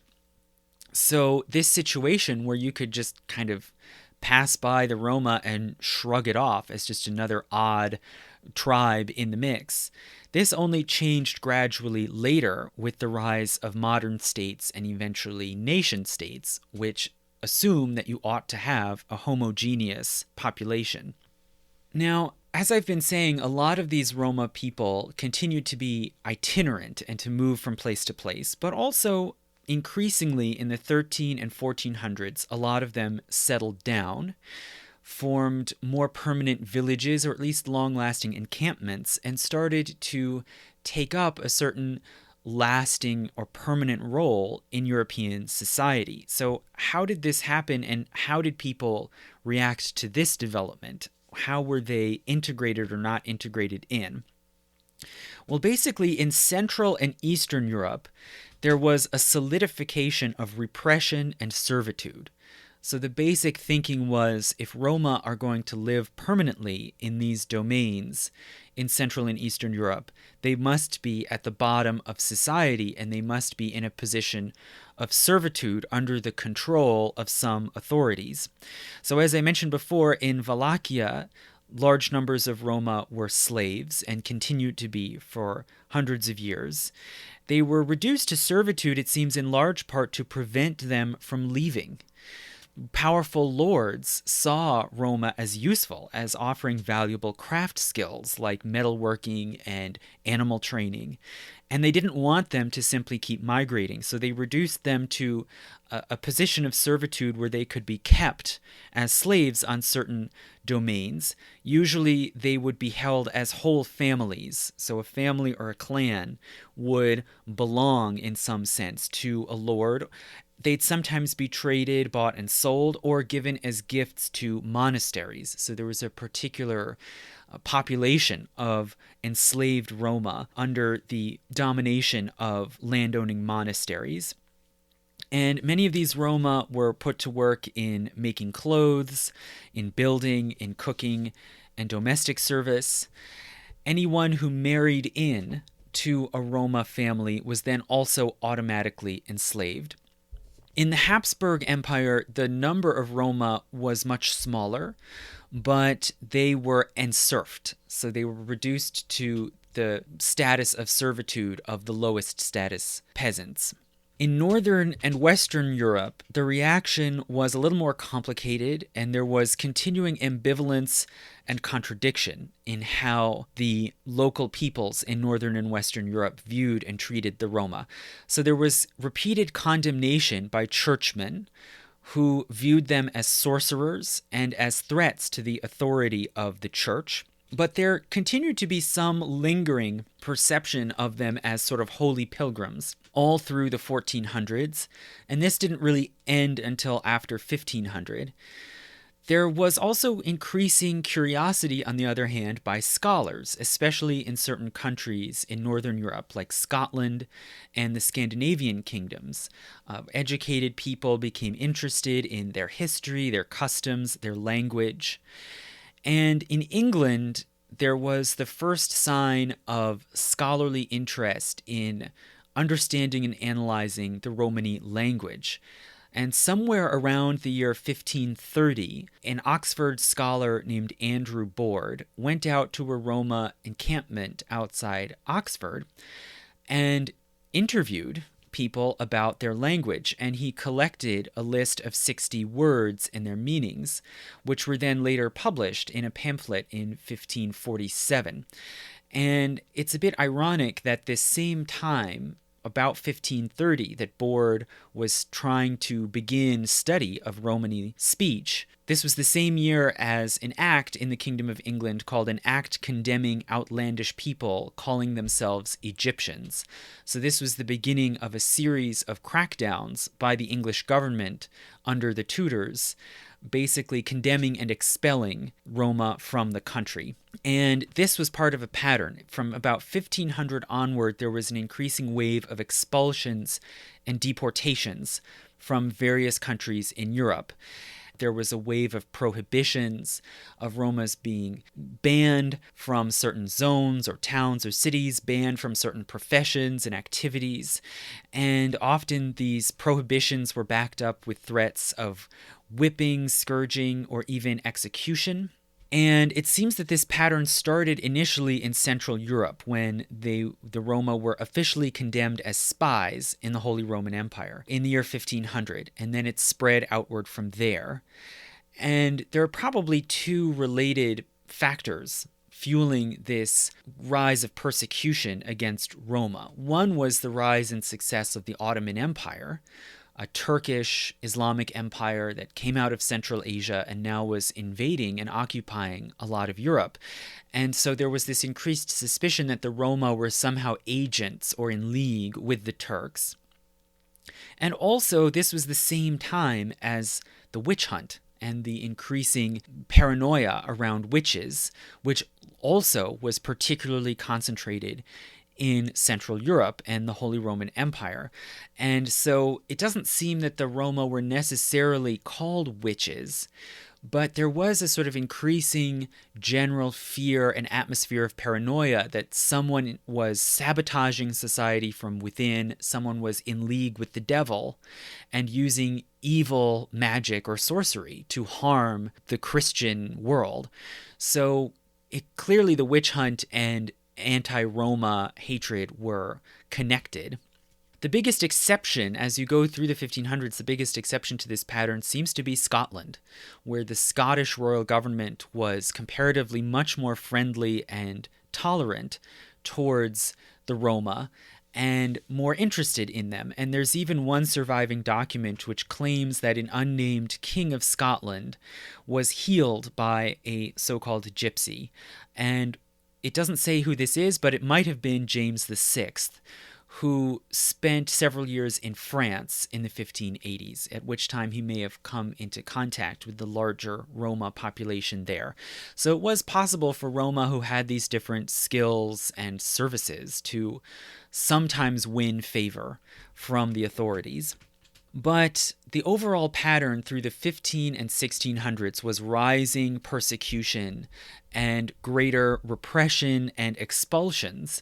So this situation where you could just kind of pass by the Roma and shrug it off as just another odd tribe in the mix, this only changed gradually later with the rise of modern states and eventually nation states, which assume that you ought to have a homogeneous population. Now, as I've been saying, a lot of these Roma people continued to be itinerant and to move from place to place, but also increasingly in the 13 and 1400s, a lot of them settled down, formed more permanent villages or at least long-lasting encampments, and started to take up a certain lasting or permanent role in European society. So, how did this happen, and how did people react to this development? How were they integrated or not integrated in? Well, basically, in Central and Eastern Europe, there was a solidification of repression and servitude. So the basic thinking was, if Roma are going to live permanently in these domains in Central and Eastern Europe, they must be at the bottom of society, and they must be in a position of servitude under the control of some authorities. So as I mentioned before, in Wallachia, large numbers of Roma were slaves and continued to be for hundreds of years. They were reduced to servitude, it seems, in large part to prevent them from leaving. Powerful lords saw Roma as useful, as offering valuable craft skills like metalworking and animal training, and they didn't want them to simply keep migrating, so they reduced them to a position of servitude where they could be kept as slaves on certain domains. Usually they would be held as whole families, so a family or a clan would belong in some sense to a lord. They'd sometimes be traded, bought and sold, or given as gifts to monasteries. So there was a particular population of enslaved Roma under the domination of landowning monasteries. And many of these Roma were put to work in making clothes, in building, in cooking, and domestic service. Anyone who married in to a Roma family was then also automatically enslaved. In the Habsburg Empire, the number of Roma was much smaller, but they were enserfed, so they were reduced to the status of servitude of the lowest status peasants. In Northern and Western Europe, the reaction was a little more complicated, and there was continuing ambivalence and contradiction in how the local peoples in Northern and Western Europe viewed and treated the Roma. So there was repeated condemnation by churchmen who viewed them as sorcerers and as threats to the authority of the church. But there continued to be some lingering perception of them as sort of holy pilgrims all through the 1400s, and this didn't really end until after 1500. There was also increasing curiosity, on the other hand, by scholars, especially in certain countries in Northern Europe, like Scotland and the Scandinavian kingdoms. Educated people became interested in their history, their customs, their language. And in England, there was the first sign of scholarly interest in understanding and analyzing the Romany language. And somewhere around the year 1530, an Oxford scholar named Andrew Board went out to a Roma encampment outside Oxford and interviewed people about their language, and he collected a list of 60 words and their meanings, which were then later published in a pamphlet in 1547. And it's a bit ironic that this same time, about 1530, that Board was trying to begin study of Romany speech. This was the same year as an act in the Kingdom of England called an Act Condemning Outlandish People Calling Themselves Egyptians. So this was the beginning of a series of crackdowns by the English government under the Tudors, basically condemning and expelling Roma from the country. And this was part of a pattern. From about 1500 onward, there was an increasing wave of expulsions and deportations from various countries in Europe. There was a wave of prohibitions, of Romas being banned from certain zones or towns or cities, banned from certain professions and activities. And often these prohibitions were backed up with threats of whipping, scourging, or even execution. And it seems that this pattern started initially in Central Europe when the Roma were officially condemned as spies in the Holy Roman Empire in the year 1500, and then it spread outward from there. And there are probably two related factors fueling this rise of persecution against Roma. One was the rise and success of the Ottoman Empire, a Turkish Islamic empire that came out of Central Asia and now was invading and occupying a lot of Europe. And so there was this increased suspicion that the Roma were somehow agents or in league with the Turks. And also, this was the same time as the witch hunt and the increasing paranoia around witches, which also was particularly concentrated in Central Europe and the Holy Roman Empire. And so it doesn't seem that the Roma were necessarily called witches, but there was a sort of increasing general fear and atmosphere of paranoia that someone was sabotaging society from within, someone was in league with the devil and using evil magic or sorcery to harm the Christian world. So clearly the witch hunt and anti-Roma hatred were connected. The biggest exception, as you go through the 1500s, the biggest exception to this pattern seems to be Scotland, where the Scottish royal government was comparatively much more friendly and tolerant towards the Roma and more interested in them. And there's even one surviving document which claims that an unnamed king of Scotland was healed by a so-called gypsy. And it doesn't say who this is, but it might have been James VI, who spent several years in France in the 1580s, at which time he may have come into contact with the larger Roma population there. So it was possible for Roma, who had these different skills and services, to sometimes win favor from the authorities. But the overall pattern through the 15 and 1600s was rising persecution and greater repression and expulsions.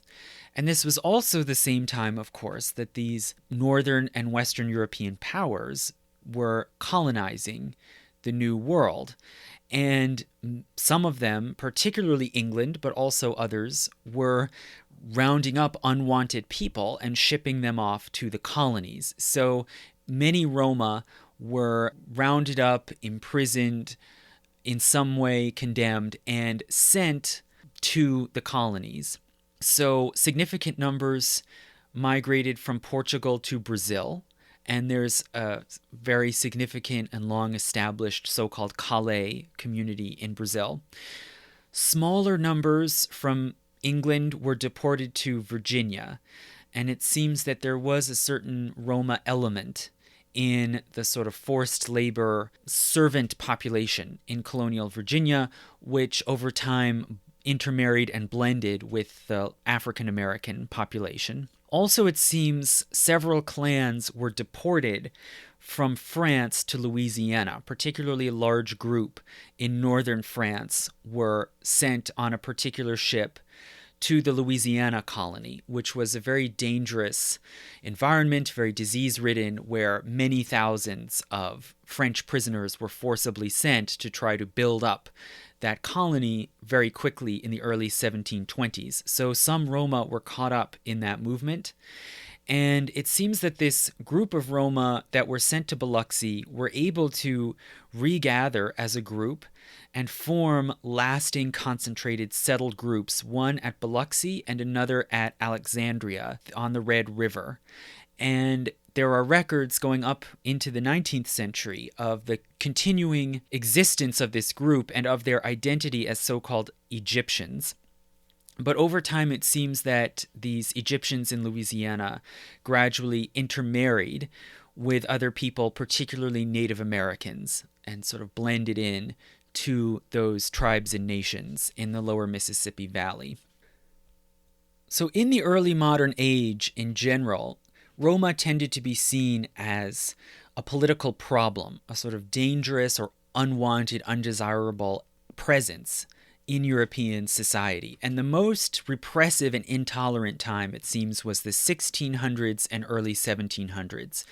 And this was also the same time, of course, that these Northern and Western European powers were colonizing the New World. And some of them, particularly England, but also others, were rounding up unwanted people and shipping them off to the colonies. So many Roma were rounded up, imprisoned, in some way condemned, and sent to the colonies. So significant numbers migrated from Portugal to Brazil, and there's a very significant and long-established so-called Calais community in Brazil. Smaller numbers from England were deported to Virginia, and it seems that there was a certain Roma element in the sort of forced labor servant population in colonial Virginia, which over time intermarried and blended with the African American population. Also, it seems several clans were deported from France to Louisiana. Particularly a large group in northern France were sent on a particular ship to the Louisiana colony, which was a very dangerous environment, very disease-ridden, where many thousands of French prisoners were forcibly sent to try to build up that colony very quickly in the early 1720s. So some Roma were caught up in that movement. And it seems that this group of Roma that were sent to Biloxi were able to regather as a group and form lasting concentrated settled groups, one at Biloxi and another at Alexandria on the Red River. And there are records going up into the 19th century of the continuing existence of this group and of their identity as so-called Egyptians. But over time, it seems that these Egyptians in Louisiana gradually intermarried with other people, particularly Native Americans, and sort of blended in to those tribes and nations in the lower Mississippi Valley. So in the early modern age in general, Roma tended to be seen as a political problem, a sort of dangerous or unwanted, undesirable presence in European society. And the most repressive and intolerant time, it seems, was the 1600s and early 1700s,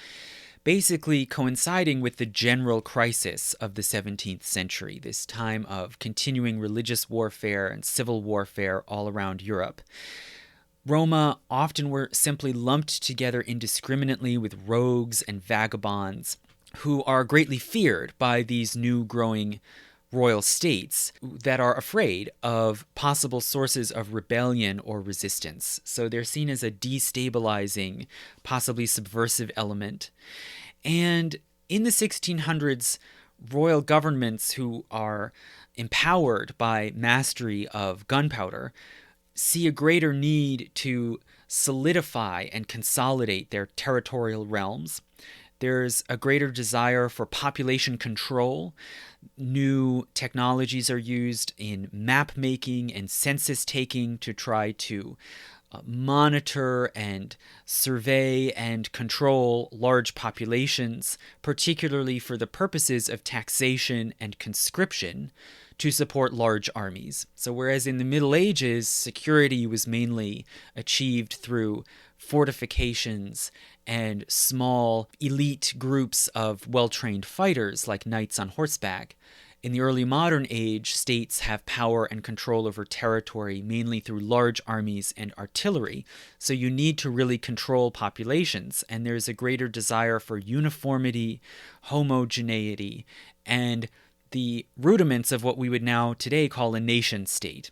basically coinciding with the general crisis of the 17th century, this time of continuing religious warfare and civil warfare all around Europe. Roma often were simply lumped together indiscriminately with rogues and vagabonds who are greatly feared by these new growing royal states that are afraid of possible sources of rebellion or resistance. So they're seen as a destabilizing, possibly subversive element. And in the 1600s, royal governments who are empowered by mastery of gunpowder see a greater need to solidify and consolidate their territorial realms. There's a greater desire for population control. New technologies are used in map making and census taking to try to monitor and survey and control large populations, particularly for the purposes of taxation and conscription to support large armies. So whereas in the Middle Ages, security was mainly achieved through fortifications and small elite groups of well-trained fighters like knights on horseback, in the early modern age, states have power and control over territory mainly through large armies and artillery. So you need to really control populations, and there's a greater desire for uniformity, homogeneity, and the rudiments of what we would now today call a nation state.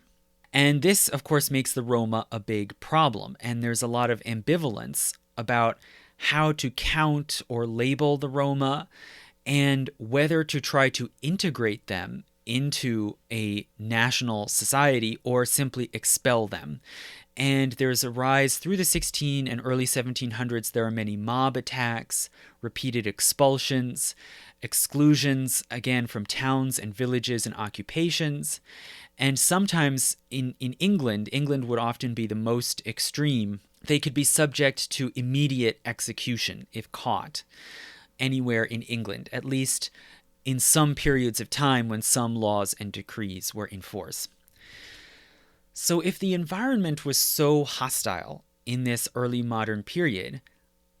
And this, of course, makes the Roma a big problem, and there's a lot of ambivalence about how to count or label the Roma, and whether to try to integrate them into a national society or simply expel them. And there's a rise through the 16 and early 1700s. There are many mob attacks, repeated expulsions, exclusions, again, from towns and villages and occupations. And sometimes in England would often be the most extreme. They could be subject to immediate execution if caught anywhere in England, at least in some periods of time when some laws and decrees were in force. So if the environment was so hostile in this early modern period,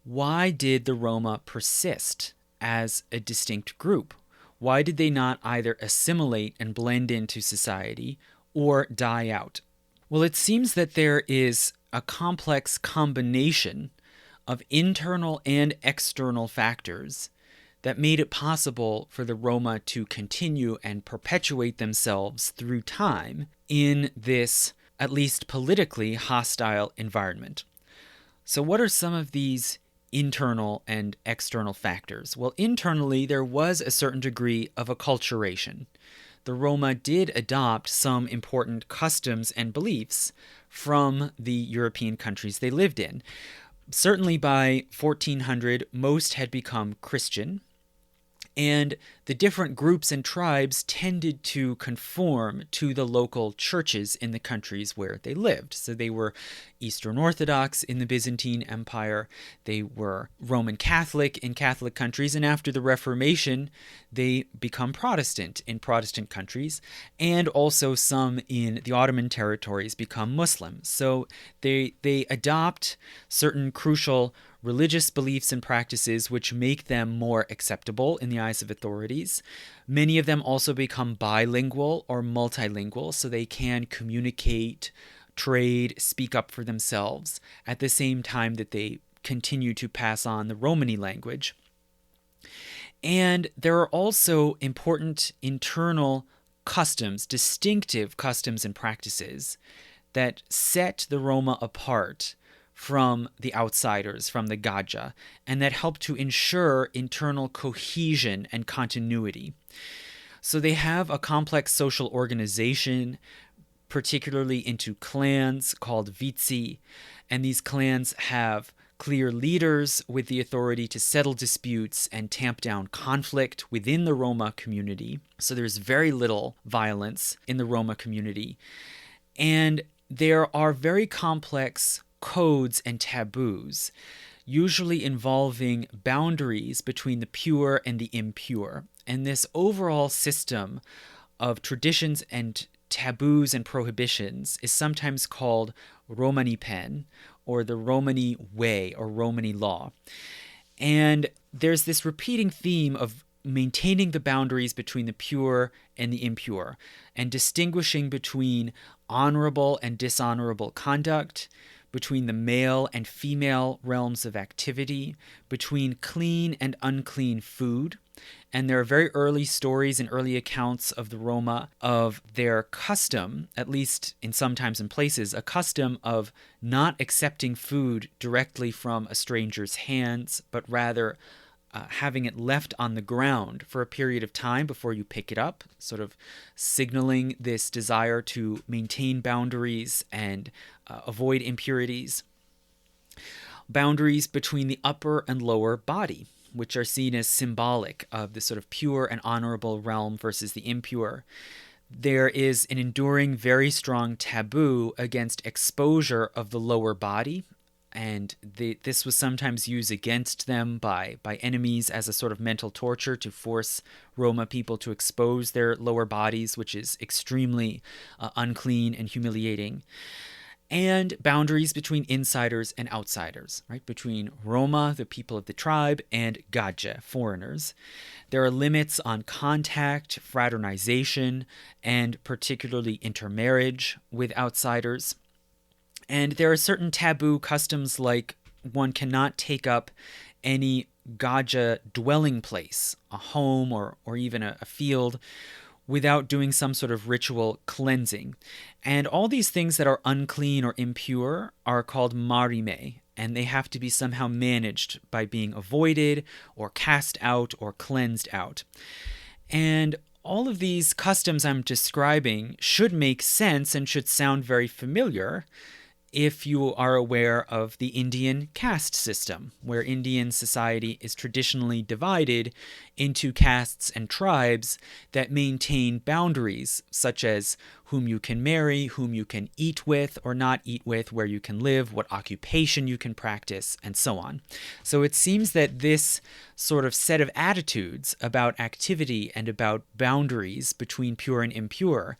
why did the Roma persist as a distinct group? Why did they not either assimilate and blend into society or die out? Well, it seems that there is a complex combination of internal and external factors that made it possible for the Roma to continue and perpetuate themselves through time in this, at least politically, hostile environment. So what are some of these internal and external factors? Well, internally, there was a certain degree of acculturation. The Roma did adopt some important customs and beliefs from the European countries they lived in. Certainly by 1400, most had become Christian, and the different groups and tribes tended to conform to the local churches in the countries where they lived. So they were Eastern Orthodox in the Byzantine Empire, they were Roman Catholic in Catholic countries, and after the Reformation, they become Protestant in Protestant countries, and also some in the Ottoman territories become Muslim. So they adopt certain crucial religious beliefs and practices which make them more acceptable in the eyes of authorities. Many of them also become bilingual or multilingual, so they can communicate, trade, speak up for themselves at the same time that they continue to pass on the Romani language. And there are also important internal customs, distinctive customs and practices that set the Roma apart from the outsiders, from the Gadja, and that help to ensure internal cohesion and continuity. So they have a complex social organization, particularly into clans called vizi, and these clans have clear leaders with the authority to settle disputes and tamp down conflict within the Roma community. So there's very little violence in the Roma community. And there are very complex codes and taboos, usually involving boundaries between the pure and the impure. And this overall system of traditions and taboos and prohibitions is sometimes called Romani pen, or the Romani way, or Romani law. And there's this repeating theme of maintaining the boundaries between the pure and the impure, and distinguishing between honorable and dishonorable conduct, between the male and female realms of activity, between clean and unclean food. And there are very early stories and early accounts of the Roma of their custom, at least in some times and places, a custom of not accepting food directly from a stranger's hands, but rather having it left on the ground for a period of time before you pick it up, sort of signaling this desire to maintain boundaries and avoid impurities. Boundaries between the upper and lower body, which are seen as symbolic of the sort of pure and honorable realm versus the impure. There is an enduring, very strong taboo against exposure of the lower body, and this was sometimes used against them by enemies as a sort of mental torture to force Roma people to expose their lower bodies, which is extremely unclean and humiliating. And boundaries between insiders and outsiders, right? Between Roma, the people of the tribe, and Gadje, foreigners. There are limits on contact, fraternization, and particularly intermarriage with outsiders. And there are certain taboo customs, like one cannot take up any Gadje dwelling place, a home or even a field, without doing some sort of ritual cleansing. And all these things that are unclean or impure are called marime, and they have to be somehow managed by being avoided or cast out or cleansed out. And all of these customs I'm describing should make sense and should sound very familiar if you are aware of the Indian caste system, where Indian society is traditionally divided into castes and tribes that maintain boundaries, such as whom you can marry, whom you can eat with or not eat with, where you can live, what occupation you can practice, and so on. So it seems that this sort of set of attitudes about activity and about boundaries between pure and impure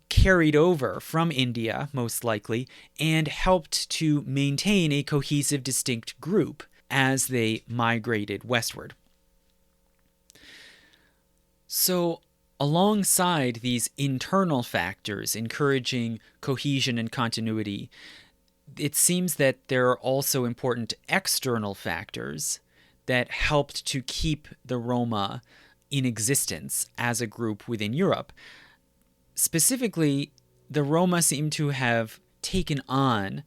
carried over from India, most likely, and helped to maintain a cohesive, distinct group as they migrated westward. So, alongside these internal factors encouraging cohesion and continuity, it seems that there are also important external factors that helped to keep the Roma in existence as a group within Europe. Specifically, the Roma seem to have taken on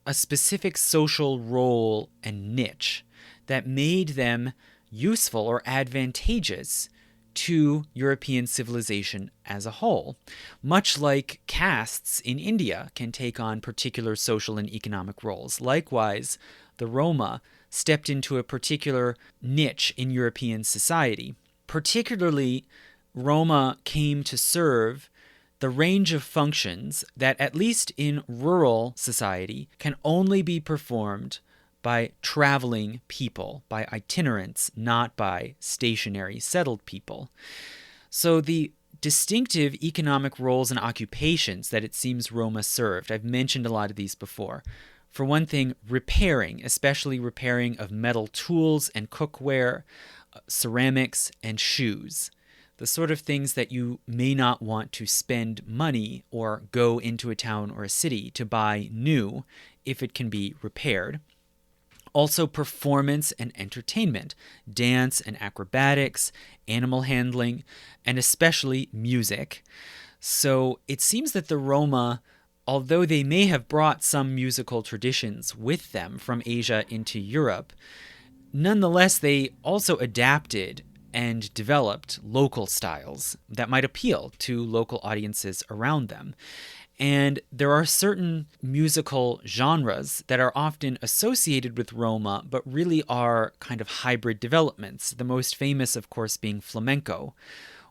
a specific social role and niche that made them useful or advantageous to European civilization as a whole, much like castes in India can take on particular social and economic roles. Likewise, the Roma stepped into a particular niche in European society. Particularly, Roma came to serve the range of functions that, at least in rural society, can only be performed by traveling people, by itinerants, not by stationary settled people. So the distinctive economic roles and occupations that it seems Roma served, I've mentioned a lot of these before. For one thing, repairing, especially repairing of metal tools and cookware, ceramics, and shoes. The sort of things that you may not want to spend money or go into a town or a city to buy new if it can be repaired. Also, performance and entertainment, dance and acrobatics, animal handling, and especially music. So it seems that the Roma, although they may have brought some musical traditions with them from Asia into Europe, nonetheless they also adapted and developed local styles that might appeal to local audiences around them. And there are certain musical genres that are often associated with Roma, but really are kind of hybrid developments. The most famous, of course, being flamenco,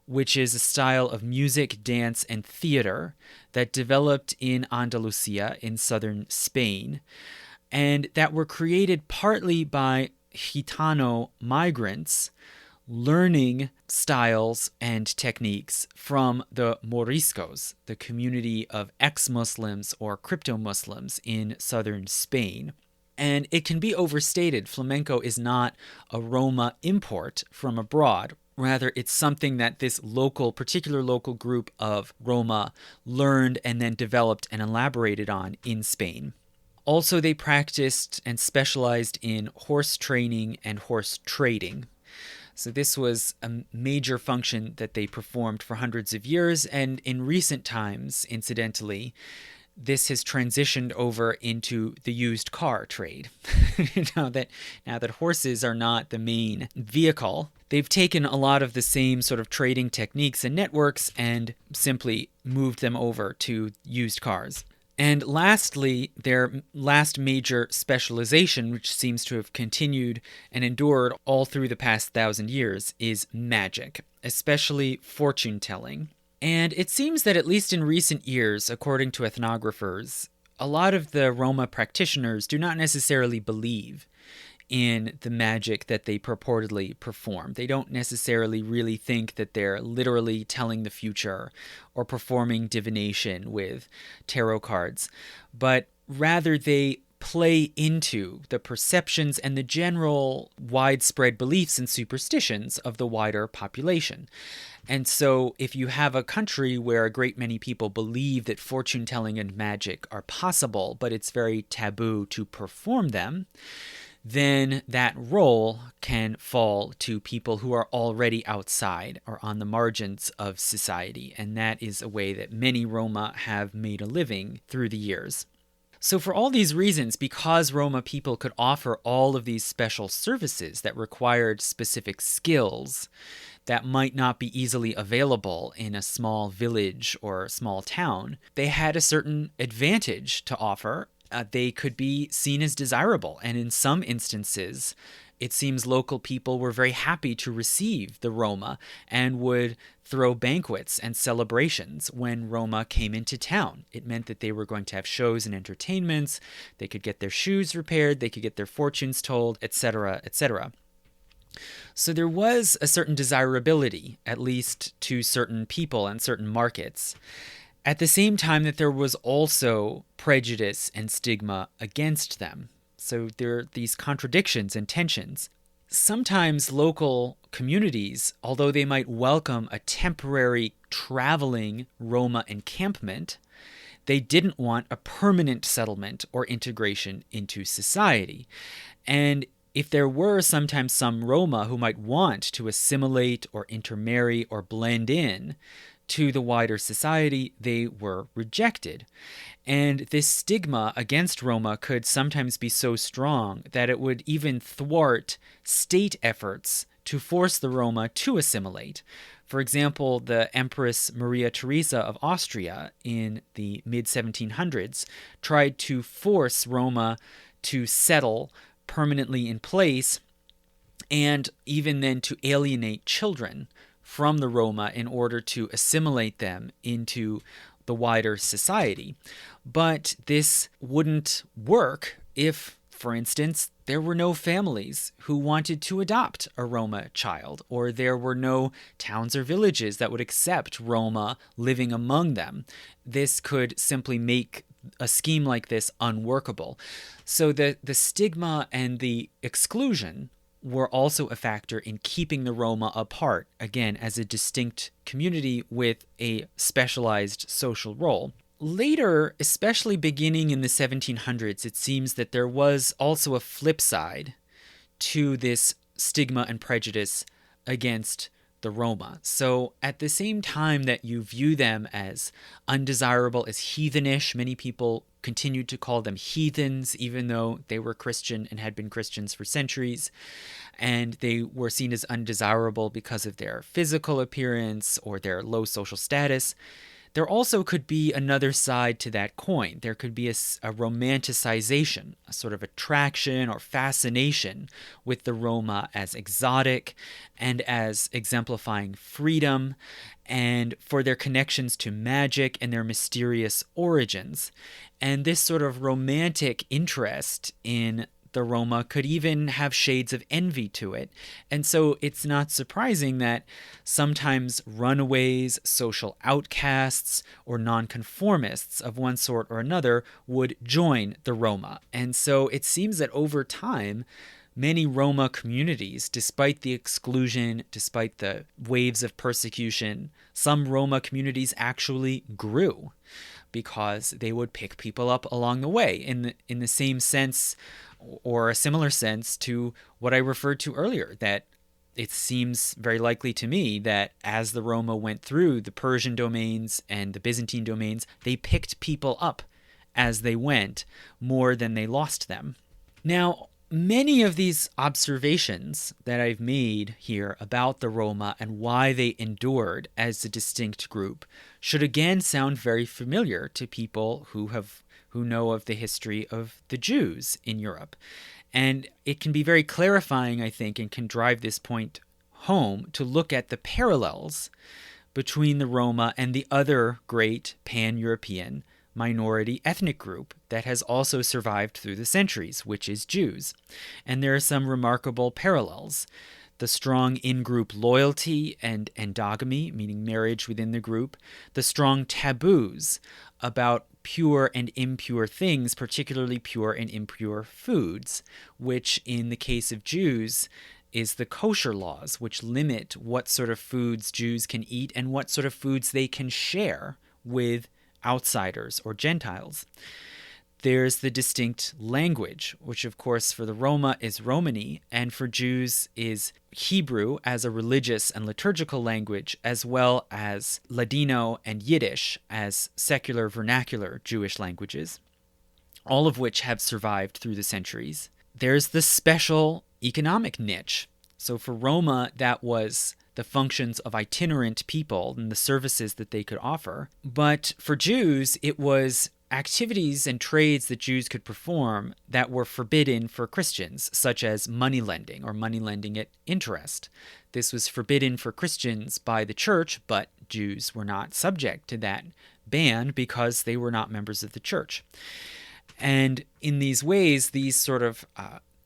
which is a style of music, dance, and theater that developed in Andalusia in southern Spain, and that were created partly by Gitano migrants learning styles and techniques from the Moriscos, the community of ex-Muslims or crypto-Muslims in southern Spain. And it can be overstated, flamenco is not a Roma import from abroad. Rather, it's something that this particular local group of Roma learned and then developed and elaborated on in Spain. Also, they practiced and specialized in horse training and horse trading. So this was a major function that they performed for hundreds of years, and in recent times, incidentally, this has transitioned over into the used car trade. now that horses are not the main vehicle, they've taken a lot of the same sort of trading techniques and networks and simply moved them over to used cars. And lastly, their last major specialization, which seems to have continued and endured all through the past 1,000 years, is magic, especially fortune-telling. And it seems that at least in recent years, according to ethnographers, a lot of the Roma practitioners do not necessarily believe in the magic that they purportedly perform. They don't necessarily really think that they're literally telling the future or performing divination with tarot cards, but rather they play into the perceptions and the general widespread beliefs and superstitions of the wider population. And so if you have a country where a great many people believe that fortune telling and magic are possible, but it's very taboo to perform them, then that role can fall to people who are already outside or on the margins of society. And that is a way that many Roma have made a living through the years. So for all these reasons, because Roma people could offer all of these special services that required specific skills that might not be easily available in a small village or a small town, they had a certain advantage to offer. They could be seen as desirable, and in some instances, it seems local people were very happy to receive the Roma and would throw banquets and celebrations when Roma came into town. It meant that they were going to have shows and entertainments, they could get their shoes repaired, they could get their fortunes told, etc., etc. So there was a certain desirability, at least to certain people and certain markets, at the same time that there was also prejudice and stigma against them. So there are these contradictions and tensions. Sometimes local communities, although they might welcome a temporary traveling Roma encampment, they didn't want a permanent settlement or integration into society. And if there were sometimes some Roma who might want to assimilate or intermarry or blend in to the wider society, they were rejected. And this stigma against Roma could sometimes be so strong that it would even thwart state efforts to force the Roma to assimilate. For example, the Empress Maria Theresa of Austria in the mid-1700s tried to force Roma to settle permanently in place, and even then to alienate children from the Roma in order to assimilate them into the wider society. But this wouldn't work if, for instance, there were no families who wanted to adopt a Roma child, or there were no towns or villages that would accept Roma living among them. This could simply make a scheme like this unworkable. So the stigma and the exclusion were also a factor in keeping the Roma apart, again, as a distinct community with a specialized social role. Later, especially beginning in the 1700s, it seems that there was also a flip side to this stigma and prejudice against the Roma. So at the same time that you view them as undesirable, as heathenish, many people continued to call them heathens, even though they were Christian and had been Christians for centuries. And they were seen as undesirable because of their physical appearance or their low social status. There also could be another side to that coin. There could be a romanticization, a sort of attraction or fascination with the Roma as exotic and as exemplifying freedom, and for their connections to magic and their mysterious origins. And this sort of romantic interest in the Roma could even have shades of envy to it. And so it's not surprising that sometimes runaways, social outcasts, or nonconformists of one sort or another would join the Roma. And so it seems that over time, many Roma communities, despite the exclusion, despite the waves of persecution, some Roma communities actually grew because they would pick people up along the way in the same sense or a similar sense to what I referred to earlier, that it seems very likely to me that as the Roma went through the Persian domains and the Byzantine domains, they picked people up as they went more than they lost them. Now, many of these observations that I've made here about the Roma and why they endured as a distinct group should again sound very familiar to people who know of the history of the Jews in Europe. And it can be very clarifying, I think, and can drive this point home to look at the parallels between the Roma and the other great pan-European minority ethnic group that has also survived through the centuries, which is Jews. And there are some remarkable parallels. The strong in-group loyalty and endogamy, meaning marriage within the group, the strong taboos about pure and impure things, particularly pure and impure foods, which in the case of Jews is the kosher laws, which limit what sort of foods Jews can eat and what sort of foods they can share with outsiders or Gentiles. There's the distinct language, which of course for the Roma is Romani, and for Jews is Hebrew as a religious and liturgical language, as well as Ladino and Yiddish as secular vernacular Jewish languages, all of which have survived through the centuries. There's the special economic niche. So for Roma, that was the functions of itinerant people and the services that they could offer. But for Jews, it was activities and trades that Jews could perform that were forbidden for Christians, such as money lending or money lending at interest. This was forbidden for Christians by the church, but Jews were not subject to that ban because they were not members of the church. And in these ways, these sort of,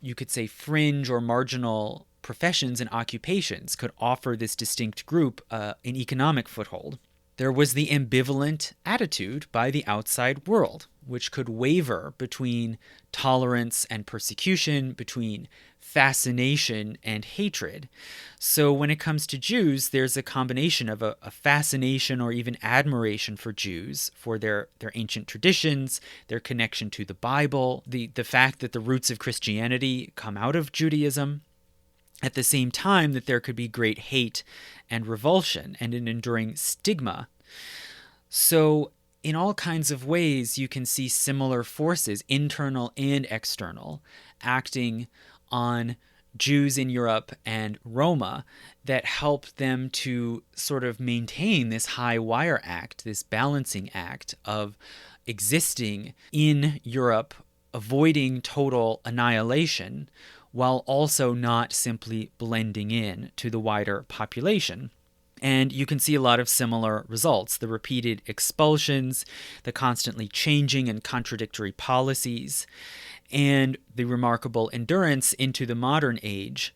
you could say, fringe or marginal professions and occupations could offer this distinct group an economic foothold. There was the ambivalent attitude by the outside world, which could waver between tolerance and persecution, between fascination and hatred. So when it comes to Jews, there's a combination of a fascination or even admiration for Jews, for their ancient traditions, their connection to the Bible, the fact that the roots of Christianity come out of Judaism. At the same time that there could be great hate and revulsion and an enduring stigma. So in all kinds of ways, you can see similar forces, internal and external, acting on Jews in Europe and Roma that helped them to sort of maintain this high wire act, this balancing act of existing in Europe, avoiding total annihilation, while also not simply blending in to the wider population. And you can see a lot of similar results: the repeated expulsions, the constantly changing and contradictory policies, and the remarkable endurance into the modern age.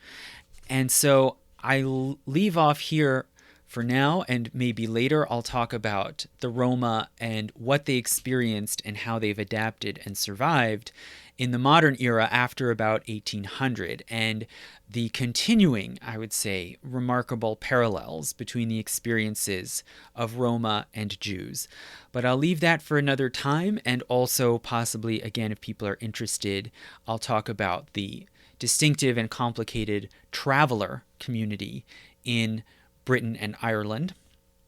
And so I leave off here for now, and maybe later I'll talk about the Roma and what they experienced and how they've adapted and survived in the modern era after about 1800, and the continuing, I would say, remarkable parallels between the experiences of Roma and Jews. But I'll leave that for another time, and also possibly, again, if people are interested, I'll talk about the distinctive and complicated traveler community in Britain and Ireland.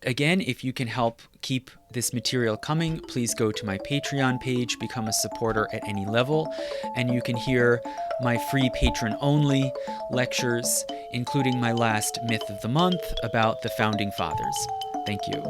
Again, if you can help keep this material coming, please go to my Patreon page, become a supporter at any level, and you can hear my free patron-only lectures, including my last Myth of the Month about the Founding Fathers. Thank you.